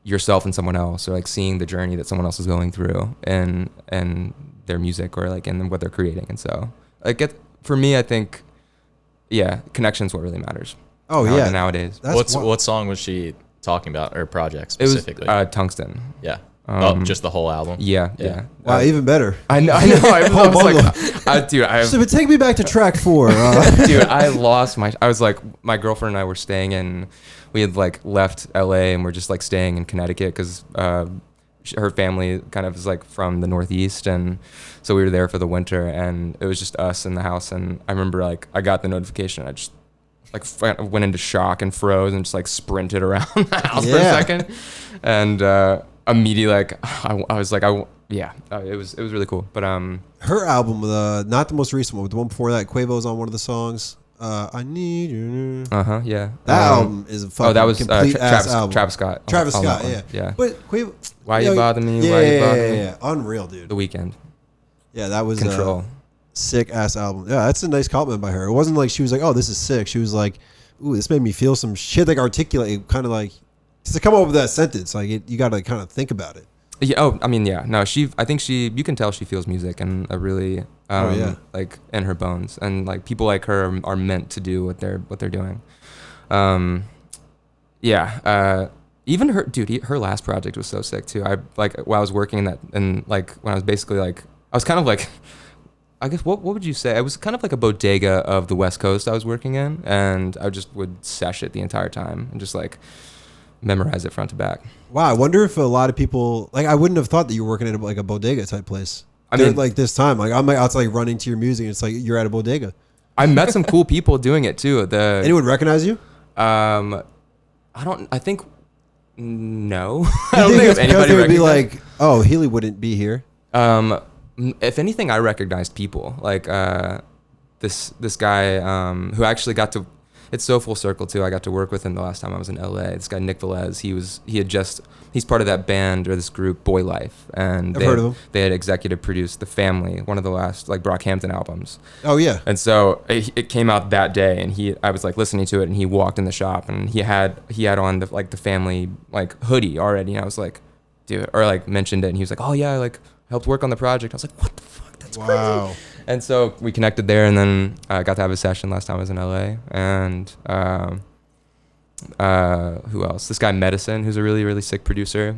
yourself in someone else, or like seeing the journey that someone else is going through and their music, or like in what they're creating. And so for me, I think, yeah, connection's what really matters. Nowadays. What song was she talking about, or project specifically? It was Tungsten. Yeah. Just the whole album. Yeah. Wow, even better. I know. I was like, dude, so but take me back to track 4. Dude, I was like, my girlfriend and I were staying in, we had like left LA and we're just like staying in Connecticut because her family kind of is like from the Northeast, and so we were there for the winter, and it was just us in the house. And I remember like I got the notification, I just like went into shock and froze and just like sprinted around the house for a second, and immediately like I was like it was really cool. But her album, not the most recent one, but the one before that, Quavo's on one of the songs. I need you. Yeah. That album is a fucking that was complete ass album. Travis Scott. Travis Scott, yeah. But Quavo, Why You Bother Me? Why You Bother Me? Yeah, unreal, dude. The Weeknd. Yeah, that was Control. Sick ass album. Yeah, that's a nice compliment by her. It wasn't like she was like, "Oh, this is sick." She was like, "Ooh, this made me feel some shit." Like articulate, kind of like to come up with that sentence. Like you got to kind of think about it. Yeah. Oh, I mean, yeah. No, I think you can tell she feels music and a really, like in her bones, and like people like her are meant to do what they're doing. Even her, dude, her last project was so sick too. I like while I was working in that, and like when I was basically like, I was kind of like, I guess what would you say? I was kind of like a bodega of the West Coast I was working in, and I just would sesh it the entire time and just like memorize it front to back. Wow, I wonder if a lot of people, like, I wouldn't have thought that you were working at like a bodega type place. I mean, like this time, like I'm like outside like, running to your music, and it's like you're at a bodega. I met some cool people doing it too. Anyone recognize you? I think no. I don't think anybody would be like, oh, Healy wouldn't be here. If anything, I recognized people like this guy who actually got to. It's so full circle too. I got to work with him the last time I was in LA. This guy Nick Velez. He's part of that band or this group Boy Life, and I've heard of him. They had executive produced The Family, one of the last like Brockhampton albums. Oh yeah. And so it came out that day, and I was like listening to it, and he walked in the shop, and he had on the Family like hoodie already, and I was like, dude, or like mentioned it, and he was like, oh yeah, I like helped work on the project. I was like, what the fuck? That's crazy. And so we connected there, and then I got to have a session last time I was in LA. And who else? This guy Medicine, who's a really, really sick producer.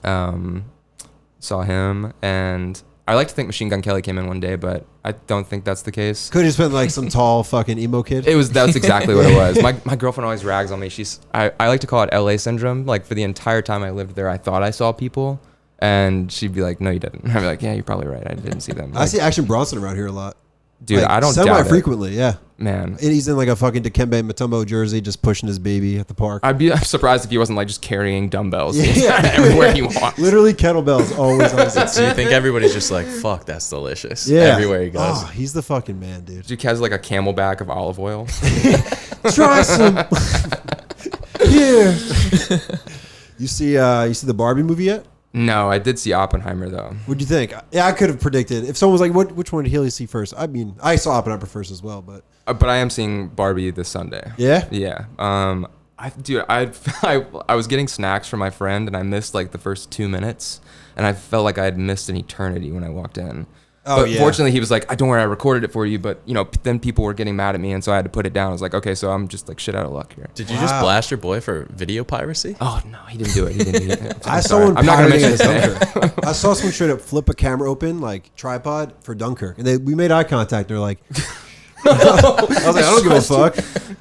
Saw him, and I like to think Machine Gun Kelly came in one day, but I don't think that's the case. Could have just been like some tall fucking emo kid. That's exactly what it was. My girlfriend always rags on me. I like to call it LA syndrome. Like for the entire time I lived there, I thought I saw people. And she'd be like, no, you didn't. I'd be like, yeah, you're probably right. I didn't see them. Like, I see Action Bronson around here a lot. Dude, like, I don't doubt it. Semi-frequently, yeah. Man. And he's in like a fucking Dikembe Mutombo jersey just pushing his baby at the park. I'm surprised if he wasn't like just carrying dumbbells everywhere he walks. Literally kettlebells always on his head. So you think everybody's just like, fuck, that's delicious. Yeah. Everywhere he goes. Oh, he's the fucking man, dude. Dude has like a camelback of olive oil. Try some. Here. You see the Barbie movie yet? No, I did see Oppenheimer though. What'd you think? Yeah, I could have predicted. If someone was like, which one did Healy see first? I mean, I saw Oppenheimer first as well, but I am seeing Barbie this Sunday. Yeah? Yeah. I was getting snacks from my friend, and I missed like the first 2 minutes, and I felt like I had missed an eternity when I walked in. Oh, but fortunately, he was like, don't worry, I recorded it for you. But, then people were getting mad at me, and so I had to put it down. I was like, okay, so I'm just like shit out of luck here. Did you just blast your boy for video piracy? Oh, no, he didn't do it. He didn't do it. I saw one. I'm not going to mention his name. I saw someone try to flip a camera open, like tripod, for Dunkirk. And we made eye contact. They're like, I was like, I don't give a fuck.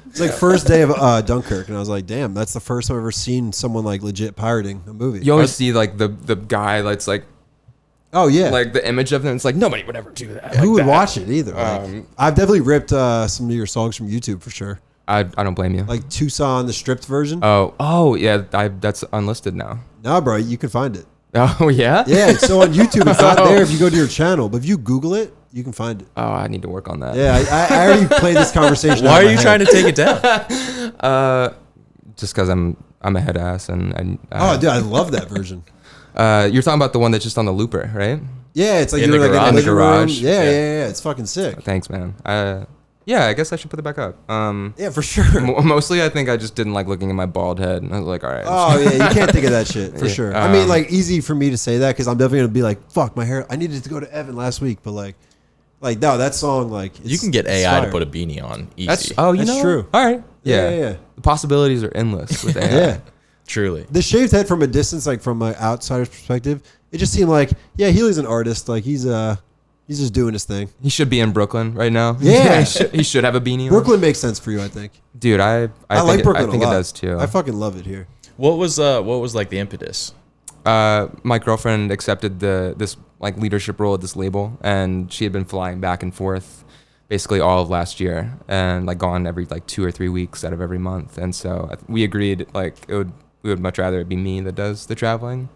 It's like first day of Dunkirk. And I was like, damn, that's the first time I've ever seen someone like legit pirating a movie. You always see like the guy that's like, oh yeah, like the image of them. It's like nobody would ever do that. Who like would that. watch it either? Like, I've definitely ripped some of your songs from YouTube for sure. I don't blame you. Like Tucson, the stripped version. Oh yeah, that's unlisted now. Nah, bro, you can find it. Oh yeah. Yeah, so on YouTube it's not there if you go to your channel, but if you Google it, you can find it. Oh, I need to work on that. Yeah, I already played this conversation. Why are you trying to take it down? Just because I'm I'm a head ass, and Oh, dude, I love that version. you're talking about the one that's just on the looper, right? Yeah, it's like In you're the like in garage. the In the living room. garage. Yeah. It's fucking sick. Thanks, man. Yeah, I guess I should put it back up. Yeah, for sure. Mostly, I think I just didn't like looking at my bald head, and I was like, all right. Oh yeah, you can't think of that shit for Yeah, sure. I mean, um, like easy for me to say that because I'm definitely gonna be like, fuck my hair. I needed to go to Evan last week, but like no, that song like You can get it's AI to fire. put a beanie on easy. That's you That's know true. All right. Yeah. Yeah. The possibilities are endless with AI. Yeah. Truly. The shaved head from a distance, like from an outsider's perspective, it just seemed like, yeah, Healy's an artist. Like he's just doing his thing. He should be in Brooklyn right now. Yeah. he should have a beanie on. Brooklyn makes sense for you, I think. Dude, I I think like Brooklyn I think a lot. it does too. I fucking love it here. What was like the impetus? My girlfriend accepted this like leadership role at this label, and she had been flying back and forth basically all of last year, and like gone every like 2 or 3 weeks out of every month. And so we agreed like we would much rather it be me that does the traveling,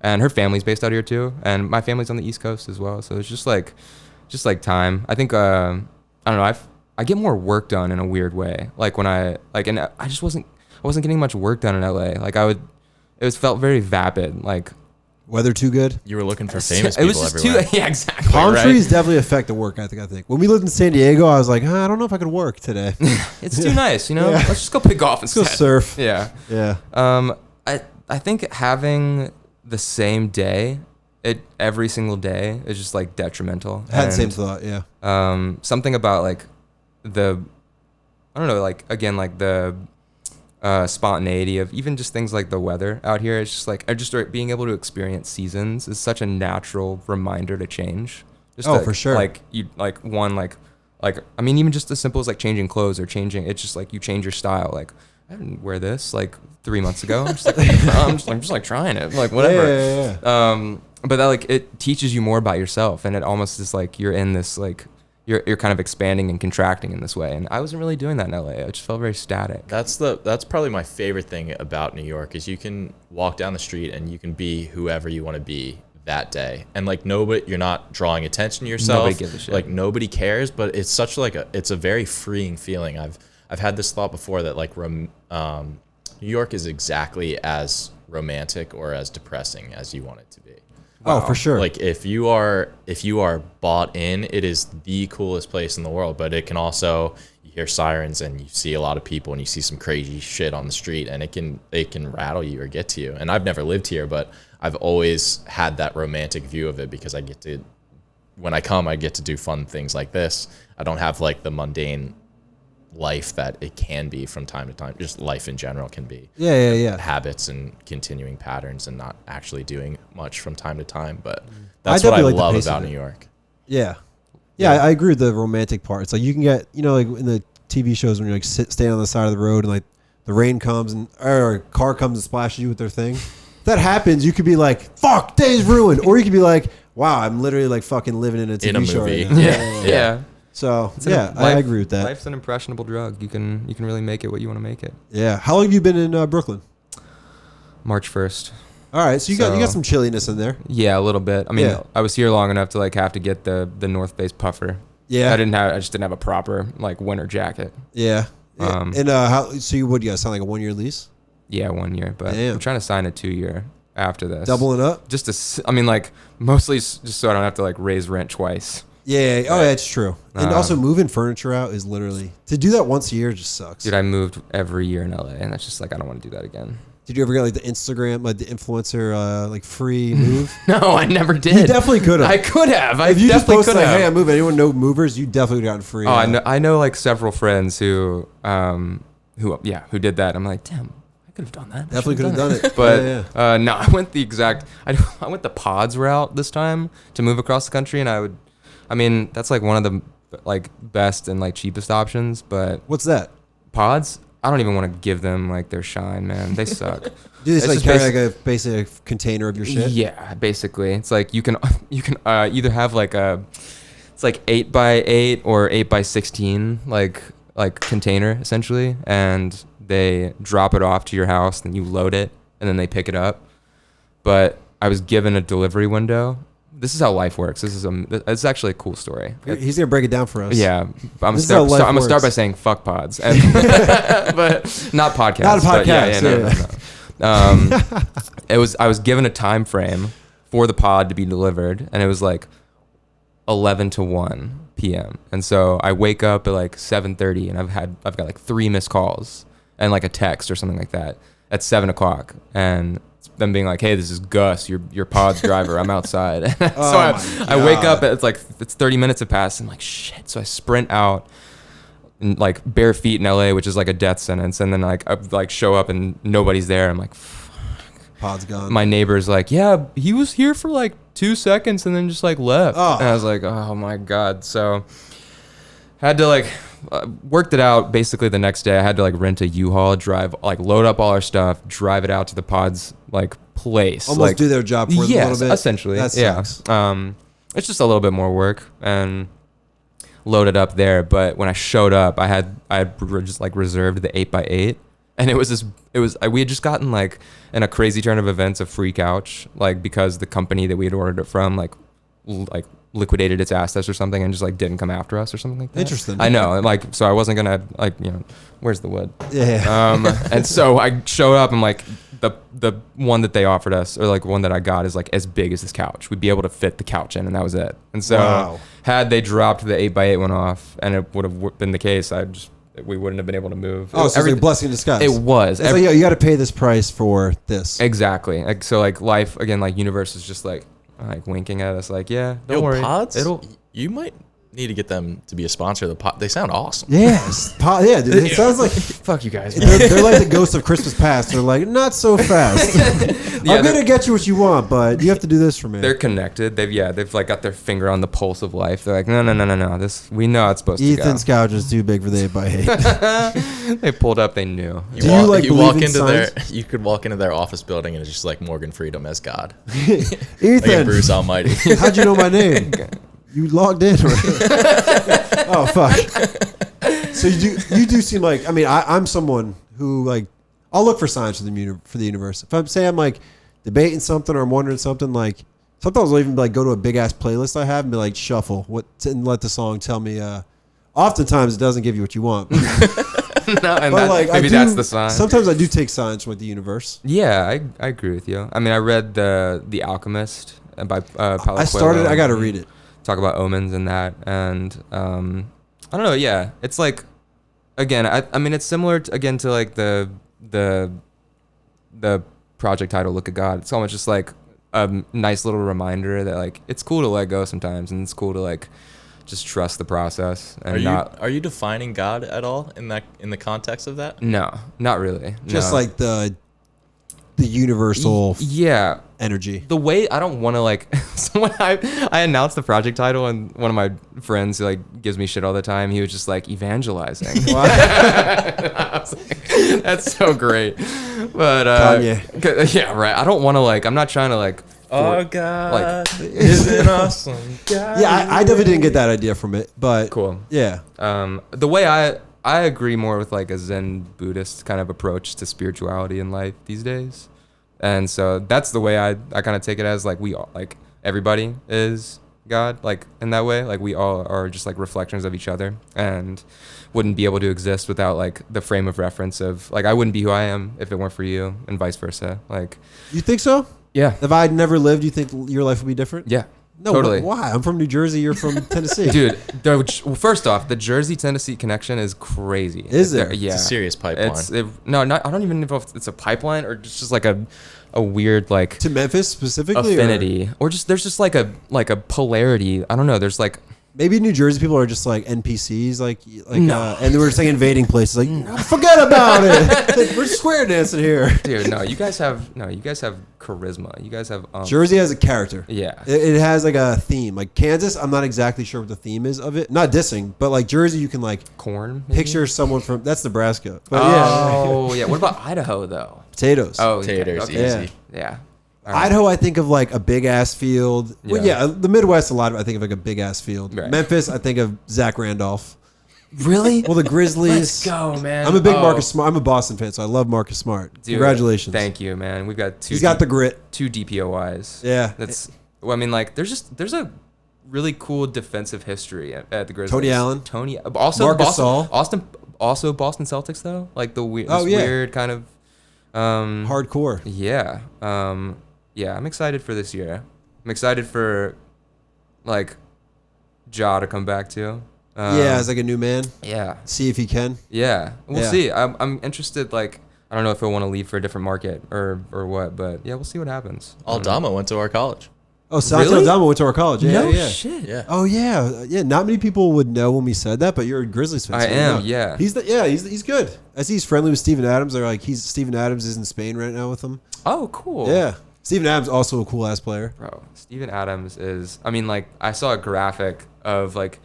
and her family's based out here too, and my family's on the East Coast as well. So it's just like time. I think I don't know. I get more work done in a weird way. Like when I wasn't getting much work done in LA. Like it felt very vapid. Like Weather too good. You were looking for famous it was people just everywhere. yeah, exactly. Palm right? trees definitely affect the work ethic, I think. When we lived in San Diego, I was like, I don't know if I could work today. It's too nice, you know. Yeah. Let's just go play golf Let's go instead. surf. Yeah. Yeah. I think having the same day, every single day is just like detrimental. I had the And, same thought, yeah. something about like I don't know, like again, like the spontaneity of even just things like the weather out here. It's just like being able to experience seasons is such a natural reminder to change. Just For sure. Like I mean, even just as simple as like changing clothes or changing. It's just like you change your style. Like I didn't wear this like 3 months ago. I'm just like I'm just like trying it. Like whatever. Yeah. But that like it teaches you more about yourself, and it almost is like you're in this like. You're kind of expanding and contracting in this way, and I wasn't really doing that in LA. I just felt very static. That's probably my favorite thing about New York is you can walk down the street and you can be whoever you want to be that day, and like you're not drawing attention to yourself. Nobody gives a shit. Like nobody cares, but it's such like it's a very freeing feeling. I've had this thought before that like New York is exactly as romantic or as depressing as you want it to be. Oh, for sure. Like if you are bought in, it is the coolest place in the world. But it can also, you hear sirens and you see a lot of people and you see some crazy shit on the street, and it can rattle you or get to you. And I've never lived here, but I've always had that romantic view of it because when I come, I get to do fun things like this. I don't have like the mundane life that it can be from time to time. Just life in general can be. Yeah. Habits and continuing patterns and not actually doing much from time to time. But that's I what I definitely like the love pace of about it. New York. Yeah. I agree with the romantic part. It's like you can get, like in the TV shows when you're like stand on the side of the road and like the rain comes or a car comes and splashes you with their thing. If that happens, you could be like, fuck, day's ruined. Or you could be like, wow, I'm literally like fucking living in a TV show movie. right now. Yeah. So, I agree with that. Life's an impressionable drug. You can really make it what you want to make it. Yeah. How long have you been in Brooklyn? March 1st. All right. So you got some chilliness in there. Yeah, a little bit. I mean, Yeah. I was here long enough to like have to get the North Face puffer. Yeah. I just didn't have a proper like winter jacket. Yeah. Um, and so you guys sign like a 1-year lease? Yeah, 1 year, but Damn. I'm trying to sign a 2-year after this. Doubling up? I mean, like mostly just so I don't have to like raise rent twice. Yeah. Oh, that's true. And also moving furniture out is literally, to do that once a year just sucks. Dude, I moved every year in LA, and that's just like I don't want to do that again. Did you ever get like the Instagram, like the influencer, like free move? No, I never did. You definitely could have. I could have. If you just definitely posted could like, have. hey, I move. Anyone know movers? You definitely would have gotten free. Oh, I know like several friends who did that. I'm like, damn, I could have done that. Definitely could have done it. But yeah. no, I went I went the pods route this time to move across the country, and that's like one of the like best and like cheapest options. But What's that? pods, I don't even want to give them like their shine, man. They suck. Do this It's like just carry like a basic container of your shit? Yeah, basically, it's like you can either have like it's like 8x8 or 8x16 like container essentially, and they drop it off to your house, then you load it, and then they pick it up. But I was given a delivery window. this is how life works. It's actually a cool story. He's gonna break it down for us. Yeah, I'm This is how life gonna start by works. saying fuck pods, but not podcasts. Not a but podcast, no. I was given a time frame for the pod to be delivered, and it was like 11 to 1 p.m. And so I wake up at like 7:30, and I've got like 3 missed calls and like a text or something like that at 7 o'clock, and them being like, "Hey, this is Gus, your pod's driver. I'm outside." So I wake up. It's 30 minutes have passed. And I'm like, shit. So I sprint out, in like bare feet in LA, which is like a death sentence. And then like I like show up and nobody's there. I'm like, Pod's gone. my neighbor's like, yeah, he was here for like 2 seconds and then just like left. Oh. And I was like, oh my God. So had to like worked it out. Basically the next day I had to like rent a U-Haul, drive, like load up all our stuff, drive it out to the pod's like place. Almost like, do their job for them a yes, little bit. essentially. That Yeah. sucks. It's just a little bit more work and loaded up there. But when I showed up, I had just like reserved the 8x8, and we had just gotten like in a crazy turn of events a free couch, like because the company that we had ordered it from like liquidated its assets or something and just like didn't come after us or something like that. Interesting. I know, and, like, so I wasn't gonna like, where's the wood? Yeah. And so I showed up and like the one that they offered us, or like one that I got, is like as big as this couch. We'd be able to fit the couch in, and that was it. And so Wow. had they dropped the 8x8 one off, and it would have been the case, we wouldn't have been able to move. Oh, so it's like a blessing in disguise. It was. It's like, yo, you got to pay this price for this. Exactly. Like, so like life again, like universe is just like winking at us, like, yeah, don't worry. Pods? It'll. You might need to get them to be a sponsor of the pod. They sound awesome. Yes. Yeah, dude. It sounds like Fuck you guys. they're like the ghosts of Christmas past. They're like, not so fast. Yeah, I'm gonna get you what you want, but you have to do this for me. They're connected. They've like got their finger on the pulse of life. They're like, no. This, we know how it's supposed Ethan's to go. couch is too big for the 8x8. They pulled up. They knew. Do you, like, believe in signs? You could walk into their office building and it's just like Morgan Freedom as God, like a Ethan, Bruce Almighty. how'd you know my name? You logged in. Oh fuck. So you do seem like, I mean, I'm someone who, like, I'll look for signs for the universe. If I'm like debating something or I'm wondering something, like sometimes I'll even like go to a big ass playlist I have and be like, shuffle and let the song tell me. Oftentimes it doesn't give you what you want. No, and But like, maybe that's the sign. Sometimes I do take signs from like the universe. Yeah, I agree with you. I mean, I read the Alchemist by Paulo I started. Coelho. I got to read it. Talk about omens and that, and I don't know. Yeah, it's like, again, I mean, it's similar to like the project title, Look at God. It's almost just like a nice little reminder that like it's cool to let go sometimes, and it's cool to like just trust the process and Are you defining God at all in the context of that? No, not really. Just No. like the universal Yeah. energy. The way I don't want to like, so when I announced the project title, and one of my friends who like gives me shit all the time, he was just like, evangelizing. I was like, that's so great. But Kanye. yeah, right. I don't want to like, I'm not trying to like, Oh God, like, isn't awesome. God. Yeah, I definitely didn't get that idea from it, but cool. yeah. The way I agree more with like a Zen Buddhist kind of approach to spirituality in life these days. And so that's the way I kind of take it as, like, we all, like, everybody is God, like, in that way. Like, we all are just like reflections of each other, and wouldn't be able to exist without like the frame of reference of, like, I wouldn't be who I am if it weren't for you, and vice versa. Like, You think so? yeah, If I'd never lived, you think your life would be different? yeah. No, totally. Why? I'm from New Jersey. You're from Tennessee. Dude, well, first off, the Jersey-Tennessee connection is crazy. Is it? Yeah. It's a serious pipeline. I don't even know if it's a pipeline or just like a weird like To Memphis specifically? affinity, or just there's just like a polarity. I don't know. There's like, Maybe New Jersey people are just like NPCs, and they were just like invading places. Like, forget about it. Like, we're square dancing here. dude, no, you guys have charisma. You guys have Jersey has a character. Yeah. It has like a theme. Like Kansas, I'm not exactly sure what the theme is of it. Not dissing, but like Jersey, you can like corn. Maybe? picture someone from, that's Nebraska. But Oh yeah. What about Idaho though? potatoes. Oh, Taters, okay. easy. Yeah. All right. Idaho, I think of like a big ass field. Well, Yeah. yeah, the Midwest, a lot of I think of like a big ass field. Right. Memphis, I think of Zach Randolph. Really? Well, the Grizzlies. Let's go, man. I'm a big Oh, Marcus Smart. I'm a Boston fan, so I love Marcus Smart. dude, Congratulations. Thank you, man. We've got two. He's got the grit. 2 DPOYs. Yeah. That's Well, I mean, like, there's a really cool defensive history at the Grizzlies. Tony Allen. Also Marc Boston, Gasol. also Boston Celtics though, like the weird, Oh, yeah. weird kind of Hardcore. Yeah, yeah. I'm excited for this year. I'm excited for like Ja to come back too. Yeah, as like a new man. Yeah, See if he can. yeah. We'll Yeah. see. I'm interested. Like, I don't know if he'll want to leave for a different market or what, but yeah, we'll see what happens. Aldama went to our college. Oh, Santi Really? Aldama went to our college. Yeah, No yeah. shit. Yeah. Oh yeah, yeah. Not many people would know when we said that, but you're a Grizzlies fan. I so you am, know. yeah. He's good. I see he's friendly with Steven Adams. They're like Steven Adams is in Spain right now with him. Oh, cool. Yeah, Steven Adams also a cool ass player. Bro, Steven Adams is. I mean, like, I saw a graphic of like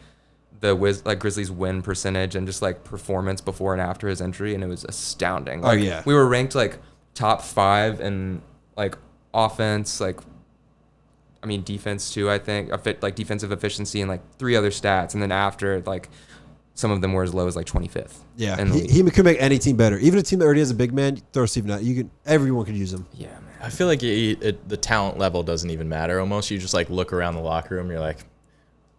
the Grizzlies win percentage and just like performance before and after his injury, and it was astounding. Oh, Like, yeah. we were ranked like top 5 in like offense, like, I mean, defense too. I think like defensive efficiency and like 3 other stats, and then after, like, some of them were as low as like 25th. Yeah, in the league. he could make any team better. Even a team that already has a big man, throw Steven Adams. Everyone could use him. Yeah, man. I feel like the talent level doesn't even matter almost. You just like look around the locker room, you're like,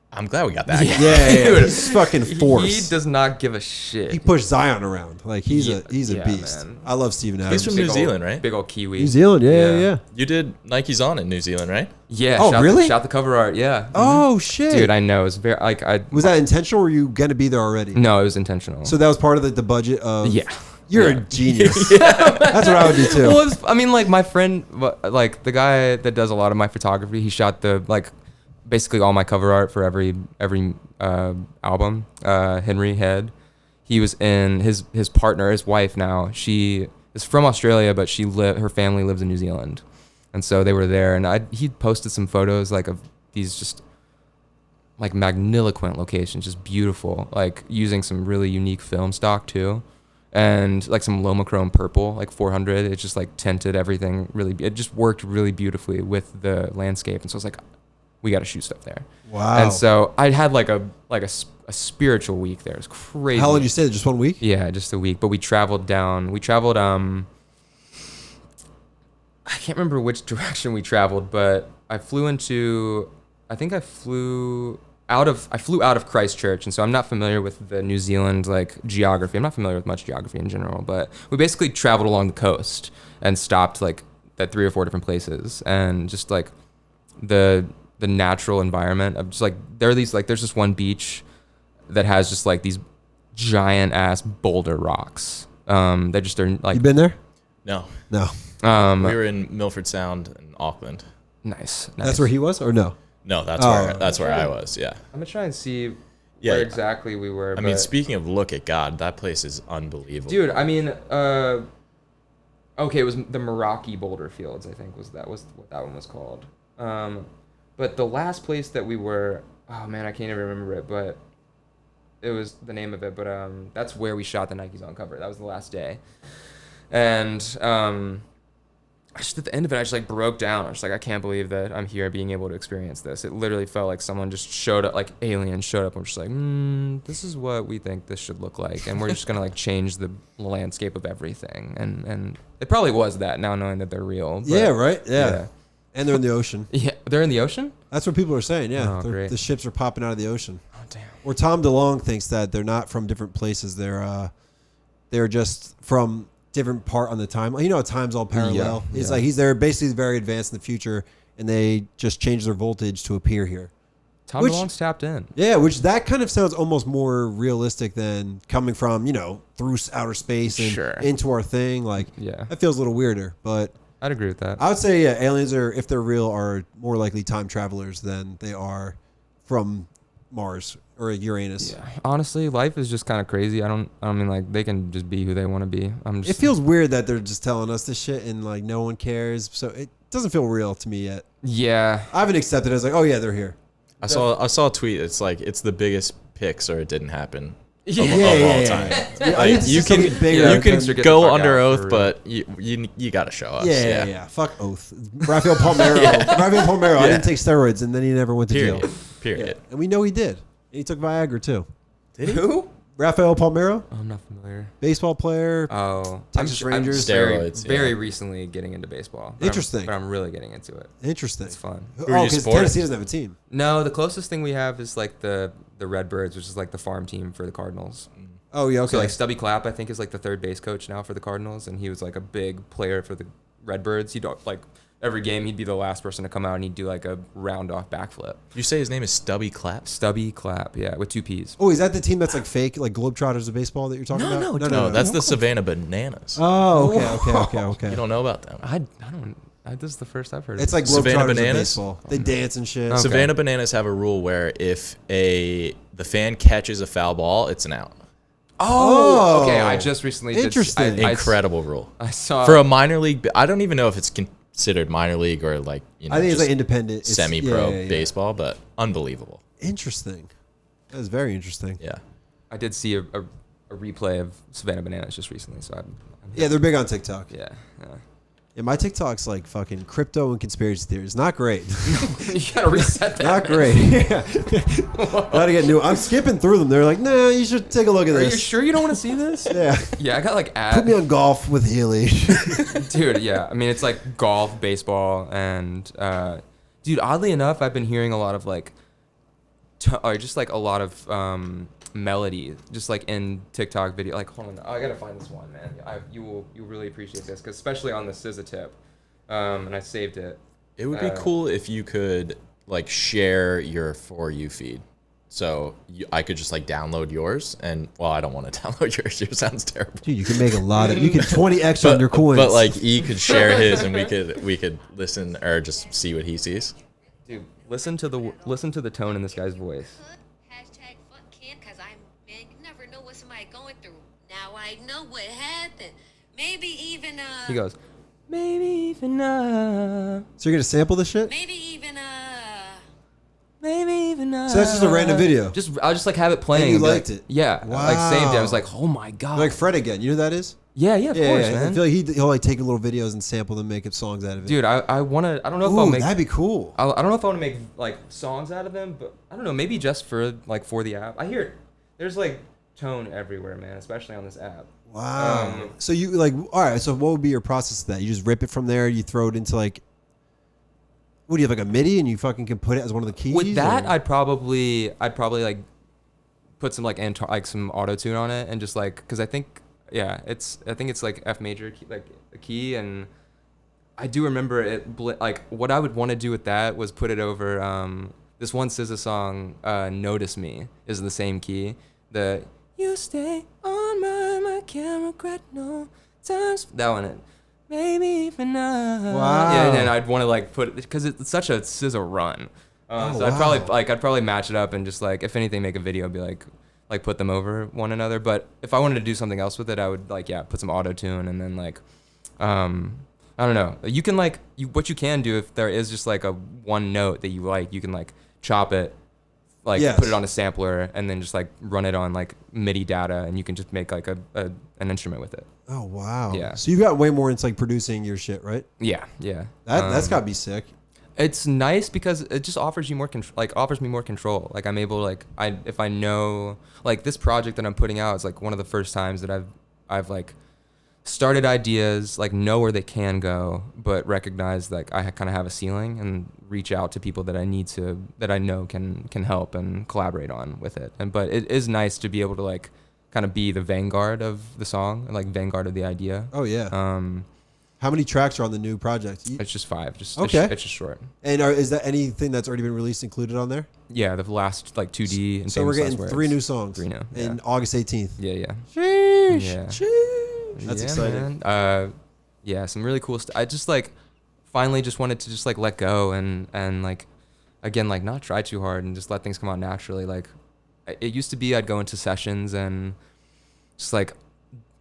I'm glad we got that guy. Yeah, he's fucking force. He does not give a shit. He pushed Zion around like he's a Yeah, beast. man. I love Steven Adams. He's from New Zealand, right? Big old Kiwi. New Zealand. Yeah. You did Nike's On in New Zealand, right? Yeah. Oh, really? Shout the cover art. Yeah. Oh shit, Dude, I know. It's very like I. was that intentional? Or were you gonna be there already? No, it was intentional. So that was part of the budget of. yeah. You're a genius. That's what I would do too. Well, I mean, like, my friend, like the guy that does a lot of my photography, he shot basically all my cover art for every album. Henry Head. He was in his partner, his wife now. She is from Australia, but her family lives in New Zealand, and so they were there. And he posted some photos like of these just like magniloquent locations, just beautiful, like using some really unique film stock too. And like some Lomachrome purple, like 400. It just like tinted everything really. It just worked really beautifully with the landscape. And so I was like, we got to shoot stuff there. Wow. And so I had like a spiritual week there. It was crazy. How long did you stay there? Just 1 week? Yeah, just a week. But we traveled down. I can't remember which direction we traveled, but I flew out of Christchurch, and so I'm not familiar with the New Zealand like geography. I'm not familiar with much geography in general, but we basically traveled along the coast and stopped like at 3 or 4 different places, and just like the natural environment of just like there's this one beach that has just like these giant ass boulder rocks. They just are like. You been there? No. No. We were in Milford Sound in Auckland. Nice. That's where he was, or no? No, Oh. that's where I was. Yeah. I'm gonna try and see Yeah, where yeah. exactly we were. I mean, but- speaking of look at God, that place is unbelievable. dude, I mean, okay, it was the Meraki Boulder Fields, I think was what that one was called. But the last place that we were, oh man, I can't even remember it, but it was the name of it. But that's where we shot the Nike's On cover. That was the last day, and I just at the end of it, I just like broke down. I was like, I can't believe that I'm here being able to experience this. It literally felt like someone just showed up, like aliens showed up and were just like, this is what we think this should look like. And we're just going to like change the landscape of everything. And it probably was that now knowing that they're real. But, Yeah, right? Yeah. And they're in the ocean. Yeah. They're in the ocean? That's what people are saying, yeah. Oh, great. The ships are popping out of the ocean. Oh, damn. Or Tom DeLonge thinks that they're not from different places. They're just from different part on the timeline. You know, time's all parallel. Yeah, It's yeah. like they're basically very advanced in the future, and they just change their voltage to appear here. Tom DeLonge's tapped in. Yeah, which that kind of sounds almost more realistic than coming from, through outer space and Sure. into our thing. Like, Yeah. that feels a little weirder, but I'd agree with that. I would say, yeah, aliens are, if they're real, are more likely time travelers than they are from Mars or Uranus. Yeah. Honestly, life is just kind of crazy. I mean, like, they can just be who they want to be. It feels weird that they're just telling us this shit and like no one cares. So it doesn't feel real to me yet. Yeah. I haven't accepted it as like, oh yeah, they're here. I saw a tweet. It's like it's the biggest picks or it didn't happen of all time. Yeah, Like, you can Yeah, you can thanks for getting the go fuck under out, for oath, real. but you got to show us. Yeah. Fuck oath. Rafael Palmeiro. Rafael Palmeiro. I Yeah. didn't take steroids and then he never went to jail. Period. And we know he did. He took Viagra too. Did he? Who? Rafael Palmeiro, I'm not familiar. baseball player. Oh, Texas Rangers. Steroids, Very yeah. recently getting into baseball. But Interesting. but I'm really getting into it. Interesting. It's fun. Who Oh, are you because supporting? Tennessee doesn't have a team. No, the closest thing we have is like the Redbirds, which is like the farm team for the Cardinals. Oh yeah, okay. So like Stubby Clapp, I think, is like the third base coach now for the Cardinals, and he was like a big player for the Redbirds. He'd like every game he'd be the last person to come out and he'd do like a round off backflip. You say his name is Stubby Clapp? Stubby Clapp, yeah, with 2 P's. Oh, is that the team that's like fake, like Globetrotters of baseball that you're talking No, about? no, No, that's the Savannah Bananas. Oh, okay. You don't know about them. I don't. This is the first I've heard. It's like Savannah Globetrotters of Bananas? baseball. They dance and shit. Okay. Savannah Bananas have a rule where if the fan catches a foul ball, it's an out. Oh, okay. I just recently Interesting. did. Incredible rule. I saw For a minor league, I don't even know if it's considered minor league or like, you know, I think it's just like independent. It's- semi-pro yeah. baseball, but unbelievable. Interesting. That is very interesting. Yeah. I did see a replay of Savannah Bananas just recently, so I'm Yeah, they're big on TikTok. yeah. Yeah, my TikTok's like fucking crypto and conspiracy theories. Not great. You gotta reset that. Not great. Yeah. Gotta get new. I'm skipping through them. They're like, no, you should take a look at Are this. you sure you don't want to see this? Yeah. Yeah, I got like Put me on golf with Healy. dude. Yeah, I mean it's like golf, baseball, and dude. Oddly enough, I've been hearing a lot of like, or just like a lot of melody, just like in TikTok video. Like, hold on, I gotta find this one, man. You'll really appreciate this, cause especially on the SZA tip, and I saved it. It would be cool if you could like share your For You feed. So I could just like download yours and, well, I don't want to download yours. Yours sounds terrible. Dude, you can make a lot of. You can 20x on your coins. But like E could share his and we could listen or just see what he sees. Dude, listen to the tone in this guy's voice. Hashtag fuck kid, cause I'm big. You never know what somebody going through. Now I know what happened. Maybe even He goes, maybe even So you're gonna sample this shit? maybe even maybe even So that's just a random video. I'll just like have it playing. And you and be liked like, it? Yeah. Like saved it. I was Wow. like, oh my god. Like Fred again. You know who that is? yeah, of course, I man. feel like he'll like take little videos and sample them, make up songs out of it. Dude, I don't know if Ooh, I'll make. that'd be cool. I don't know if I want to make like songs out of them, but I don't know. Maybe just for the app. I hear it. There's like tone everywhere, man, especially on this app. Wow. So you like, all right. So what would be your process to that? You just rip it from there. You throw it into like, what do you have, like a MIDI, and you fucking can put it as one of the keys? With that, or? I'd probably like put some like some auto tune on it and just like, because I think it's like F major key, like a key, and I do remember it like what I would want to do with that was put it over this one SZA song, Notice Me, is the same key. The you stay on my can't regret no times, that one. Maybe even now. Wow. Yeah, and I'd want to like put it because it's such a SZA run. So I'd probably match it up and just like, if anything, make a video, be like put them over one another. But if I wanted to do something else with it, I would like put some auto tune and then like I don't know. You can like what you can do if there is just like a one note that you like, you can like chop it, like Yes. put it on a sampler and then just like run it on like MIDI data, and you can just make like an instrument with it. Oh wow. Yeah. So you got way more into like producing your shit, right? Yeah. That's gotta be sick. It's nice because it just offers you more offers me more control. Like I'm able to if I know like this project that I'm putting out is like one of the first times that I've like started ideas, like know where they can go, but recognize like I kind of have a ceiling and reach out to people that I know can help and collaborate on with it. But it is nice to be able to like kind of be the vanguard of the song and like vanguard of the idea. Oh yeah. How many tracks are on the new project? It's just 5. Okay. It's just short. And is that anything that's already been released included on there? Yeah, the last like 2D and So we're Famous getting Last 3 Words. new songs. 3 new. In August 18th. Yeah. Sheesh. Yeah. Sheesh. That's exciting. Man. Yeah, some really cool stuff. I just like finally just wanted to just like let go and like again like not try too hard and just let things come out naturally. Like it used to be I'd go into sessions and just like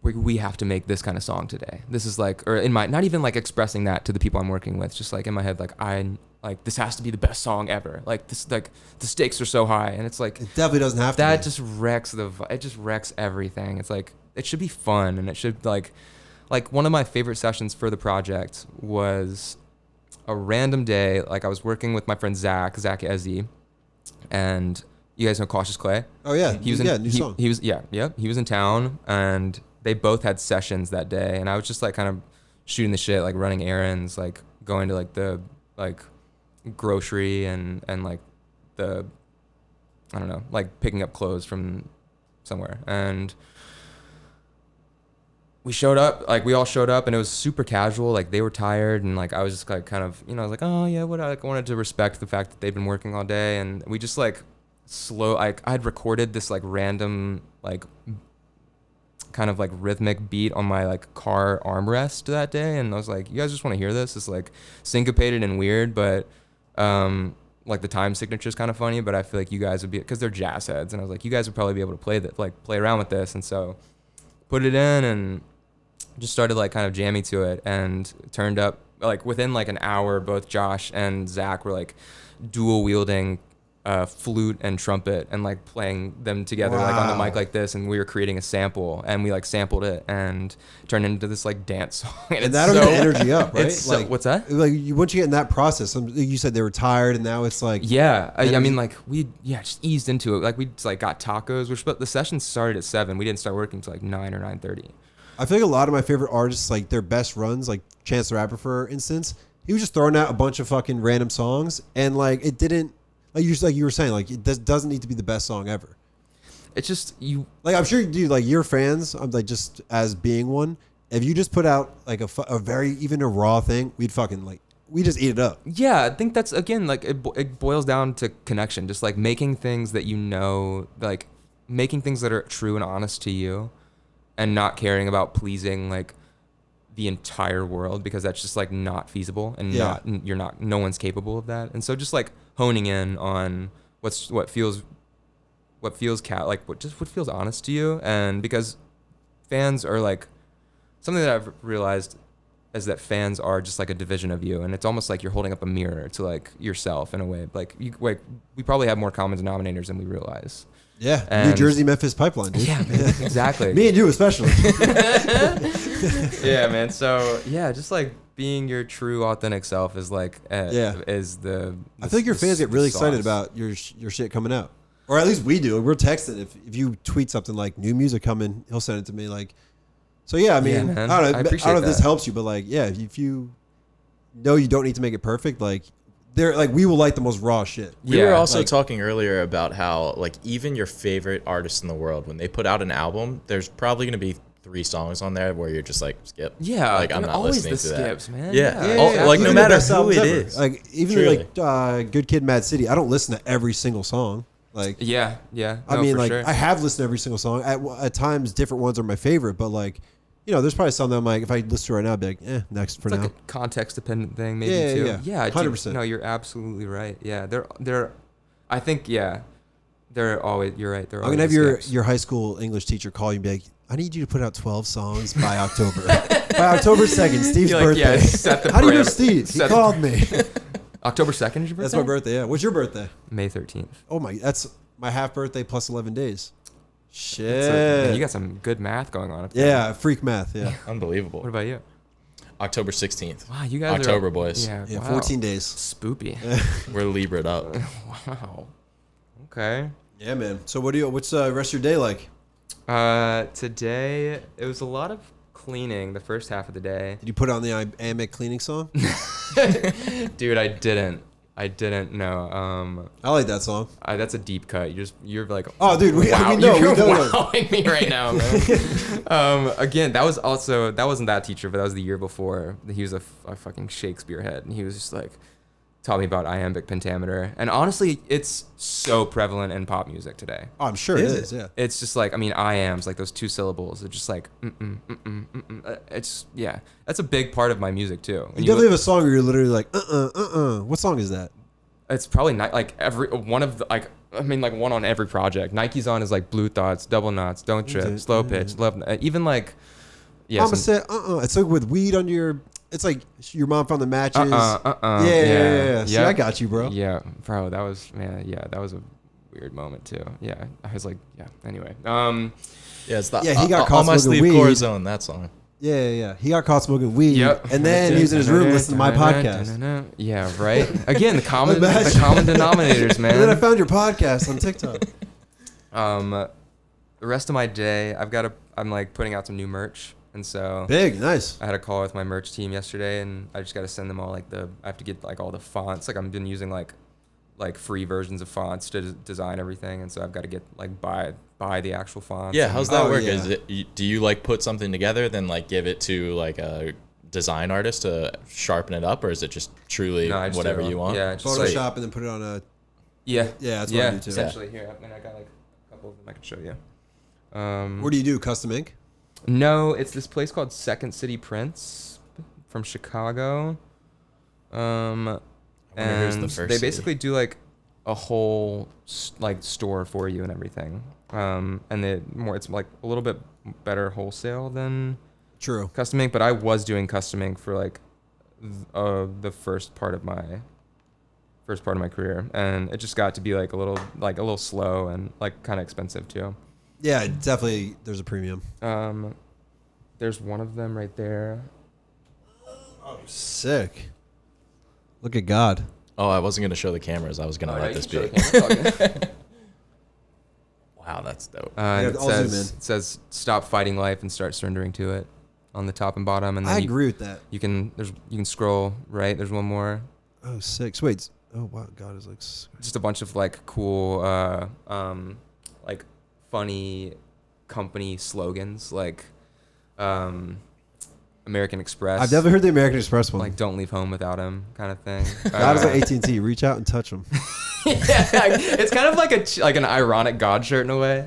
we have to make this kind of song today. This is like, or in my, not even like expressing that to the people I'm working with, just like in my head, like this has to be the best song ever. Like this, like the stakes are so high, and it's like It definitely doesn't have to that be. just wrecks it just wrecks everything. It's like it should be fun, and it should like one of my favorite sessions for the project was a random day. Like I was working with my friend Zach Ezzy, and You guys know Cautious Clay? Oh yeah, He was in, new song. He was he was in town, and they both had sessions that day, and I was just like kind of shooting the shit, like running errands, like going to like the like grocery and like the I don't know, like picking up clothes from somewhere, and we showed up, like we all showed up, and it was super casual. Like they were tired, and like I was just like kind of, I was like, oh yeah, what I wanted to respect the fact that they've been working all day, and we just like like I'd recorded this like random like kind of like rhythmic beat on my like car armrest that day, and I was like, you guys just want to hear this? It's like syncopated and weird, but like the time signature is kind of funny, but I feel like you guys would be, because they're jazz heads, and I was like, you guys would probably be able to play that, like play around with this, and so put it in and just started like kind of jamming to it, and turned up like within like an hour, both Josh and Zach were like dual wielding flute and trumpet and like playing them together like on the mic like this, and we were creating a sample, and we like sampled it and turned it into this like dance song. And that'll get the energy up, right? It's like, what's that? Like once you get in that process, you said they were tired, and now it's like I mean like we just eased into it. Like we just like got tacos, which but the session started at 7. We didn't start working until like 9 or 9:30. I feel like a lot of my favorite artists, like their best runs, like Chance the Rapper for instance, he was just throwing out a bunch of fucking random songs, and like it didn't. Like you were saying, like it doesn't need to be the best song ever. It's just you. Like I'm sure you do. Like your fans, I'm like just as being one. If you just put out like a very even a raw thing, we'd fucking like we just eat it up. Yeah, I think that's again like it boils down to connection. Just like making things that like making things that are true and honest to you, and not caring about pleasing like the entire world, because that's just like not feasible, and no one's capable of that. And so just like honing in on what feels honest to you, and because fans are like something that I've realized is that fans are just like a division of you, and it's almost like you're holding up a mirror to like yourself in a way. Like we probably have more common denominators than we realize. Yeah, and New Jersey Memphis pipeline, dude. Yeah, man, exactly. Me and you especially. Yeah, man. So yeah, just like being your true authentic self is like is the. I feel like your fans get really excited about your shit coming out, or at least we do. We're texting if you tweet something like new music coming, he'll send it to me like. So yeah, I mean, man. I don't know if this that. helps you, but like, yeah, if you know you don't need to make it perfect, like. They're like we will like the most raw shit. We were also talking earlier about how like even your favorite artist in the world, when they put out an album, there's probably going to be 3 songs on there where you're just like skip. Yeah, like I'm not listening to skips, that. Man. Yeah. Like no matter who it is. Like even like Good Kid, Mad City, I don't listen to every single song. Like yeah. I mean, like sure. I have listened to every single song. At times, different ones are my favorite, but like. There's probably some that I'm like, if I listen to it right now, I'd be like, next for now. Like a context-dependent thing, maybe too. Yeah, 100%. No, you're absolutely right. Yeah, they're. I think they're always. You're right. They're. I'm gonna have your high school English teacher call you and be like, I need you to put out 12 songs by October. By October 2nd, Steve's birthday. Yeah, set the How do you know Steve? He called me. October 2nd is your birthday? That's my birthday. Yeah. What's your birthday? May 13th. Oh that's my half birthday plus 11 days. Shit. You got some good math going on up there. Yeah, freak math. Yeah. Unbelievable. What about you? October 16th. Wow, you guys October, boys. Yeah, wow. 14 days. Spoopy. We're Libra'd up. Wow. Okay. Yeah, man. So what's the rest of your day like? Today, it was a lot of cleaning the first half of the day. Did you put on the Amic cleaning song? Dude, I didn't know. I like that song. That's a deep cut. You're like, oh, dude, we know. You're wowing me right now, man. Again, that wasn't that teacher, but that was the year before. He was a fucking Shakespeare head, and he was just like, taught me about iambic pentameter. And honestly, it's so prevalent in pop music today. Oh, I'm sure it is. Yeah. It's just like, I mean, iams, like those 2 syllables. It's just like, it's, yeah. That's a big part of my music, too. You definitely have a song where you're literally like, What song is that? It's probably like one on every project. Nike's on is like Blue Thoughts, Double Knots, Don't Trip, Slow Pitch, Love, even like, yeah. Mama said, It's like with weed under your, it's like your mom found the matches. Yeah. See, I got you, bro. Yeah, bro, that was a weird moment too. Yeah, I was like, yeah, anyway. Yeah, it's the he got on my sleeve weed. Corazon, that song. Yeah. He got caught smoking weed, Yep. and then he was in his room listening to my podcast. Yeah, right. Again, the common Imagine. denominators, man. And then I found your podcast on TikTok. The rest of my day, I'm like putting out some new merch, and so Big, nice. I had a call with my merch team yesterday, and I just got to send them all I have to get like all the fonts. Like I've been using like free versions of fonts to design everything, and so I've got to get like buy the actual fonts. Yeah, how's that work? yeah. Is it do you like put something together, then like give it to like a design artist to sharpen it up, or is it just truly No, I just whatever do it you all. want? Yeah, just Photoshop like, and then put it on a. yeah, Yeah, that's what I do too. Essentially, here, I mean, I got like a couple of them I can show you. What do you do? Custom ink? No, it's this place called Second City Prints from Chicago. wonder who's the And first they city. basically do like a whole like store for you and everything. And it's like a little bit better wholesale than True. custom ink, but I was doing custom ink for like the first part of my career, and it just got to be like a little slow and like kind of expensive too. Yeah, definitely. There's a premium. There's one of them right there. Sick. Look at God. Oh, I wasn't gonna show the cameras. I was gonna let this be. Wow, that's dope. Yeah, It I'll zoom says stop fighting life and start surrendering to it on the top and bottom, and then I agree with that. you can scroll right. There's one more. Oh, sick. Wait. Oh, wow. God is like. Just a bunch of like cool like funny company slogans like American Express. I've never heard the American Express one. like don't leave home without him kind of thing. God is like AT&T. Reach out and touch them. Yeah, it's kind of like an ironic God shirt in a way.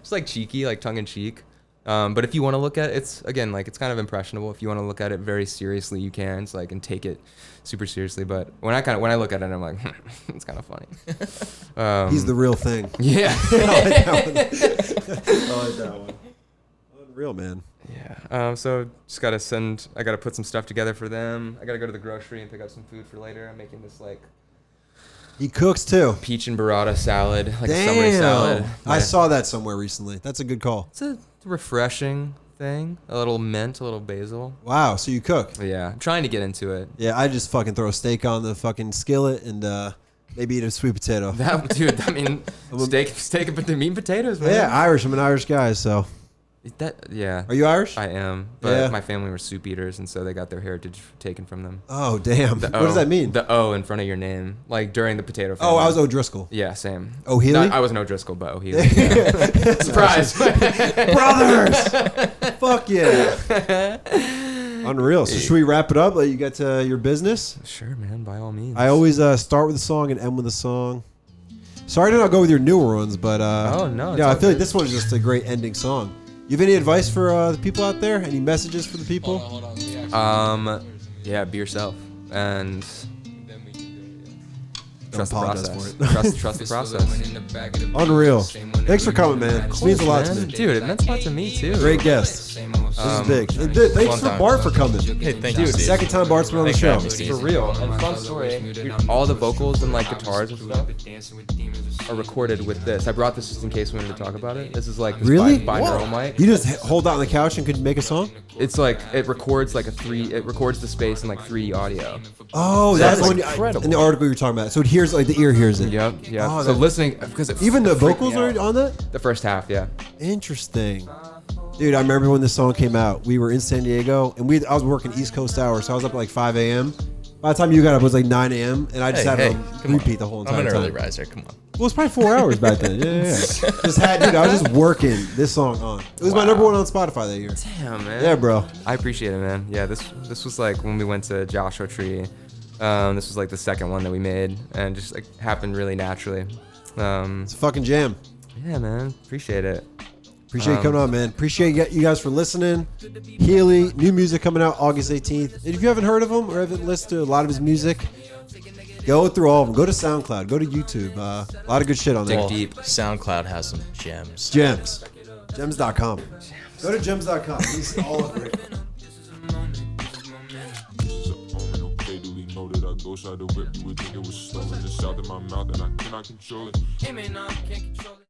Just like cheeky, like tongue in cheek. But if you want to look at it, it's again like it's kind of impressionable. If you want to look at it very seriously, you can. It's like and take it super seriously. But when I look at it, I'm like, it's kind of funny. He's the real thing. Yeah. I like that one. Unreal, man. Yeah. So just I gotta put some stuff together for them. I gotta go to the grocery and pick up some food for later. I'm making this like He cooks too. peach and burrata salad, like a summery salad. I Yeah. saw that somewhere recently. That's a good call. It's a refreshing thing. A little mint, a little basil. Wow. So you cook? Yeah, I'm trying to get into it. Yeah, I just fucking throw a steak on the fucking skillet and maybe eat a sweet potato. That dude, I mean, steak and meat and potatoes, man. Yeah, Irish. I'm an Irish guy, so. Yeah. Are you Irish? I am, but Yeah. my family were soup eaters, and so they got their heritage taken from them. Oh, damn. The What does that mean? The O in front of your name, like during the potato famine. Oh, I was O'Driscoll. Yeah, same. Oh, Healy? I wasn't O'Driscoll, but O'Healy. Yeah. Surprise. Brothers! Fuck yeah. Unreal. So should we wrap it up? Let you get to your business? Sure, man, by all means. I always start with a song and end with a song. Sorry to not go with your newer ones, but Oh, no, it's yeah, I all feel like good. this one is just a great ending song. You have any advice for the people out there? Any messages for the people? Yeah, be yourself and trust the apologize process. for it. Trust the process. Unreal. Thanks for coming, man. This means a lot to Man, me. dude, it meant a lot to me too. Great guest. This is big. And thanks fun for time. Bart for coming. Hey, thank you, Dude, Steve. second time Bart's been on the Thanks for show. having me, Steve. For real. And fun story. Dude, all the vocals and like guitars and stuff are recorded with this. I brought this just in case we wanted to talk about it. This is like this Really? binaural mic. You just hold out on the couch and could make a song? It's like it records the space in like 3D audio. Oh, That's that's when incredible. in the article you were talking about. So it hears like the ear hears it. Yep. Oh, So that- listening because Even the vocals are on that? the first half. Yeah. Interesting. Dude, I remember when this song came out. We were in San Diego, and I was working East Coast hours, so I was up at like 5 a.m. By the time you got up, it was like 9 a.m., and I just had to come on. repeat the whole entire I'm an time. early riser. Come on. Well, it's probably 4 hours back then. Yeah. Just had, dude, I was just working this song on. It was my number one on Spotify that year. Damn, man. Yeah, bro. I appreciate it, man. Yeah, this was like when we went to Joshua Tree. This was like the second one that we made, and just like happened really naturally. It's a fucking jam. Yeah, man. Appreciate it. Appreciate you coming on, man. Appreciate you guys for listening. Healy, new music coming out August 18th. And if you haven't heard of him or haven't listened to a lot of his music, go through all of them. Go to SoundCloud. Go to YouTube. A lot of good shit on there. Dig deep. SoundCloud has some gems. Gems. Gems.com. Go to gems.com. He's all over it. Know that I go side the whip, you would think it was stolen. It's out of my mouth and I cannot control it.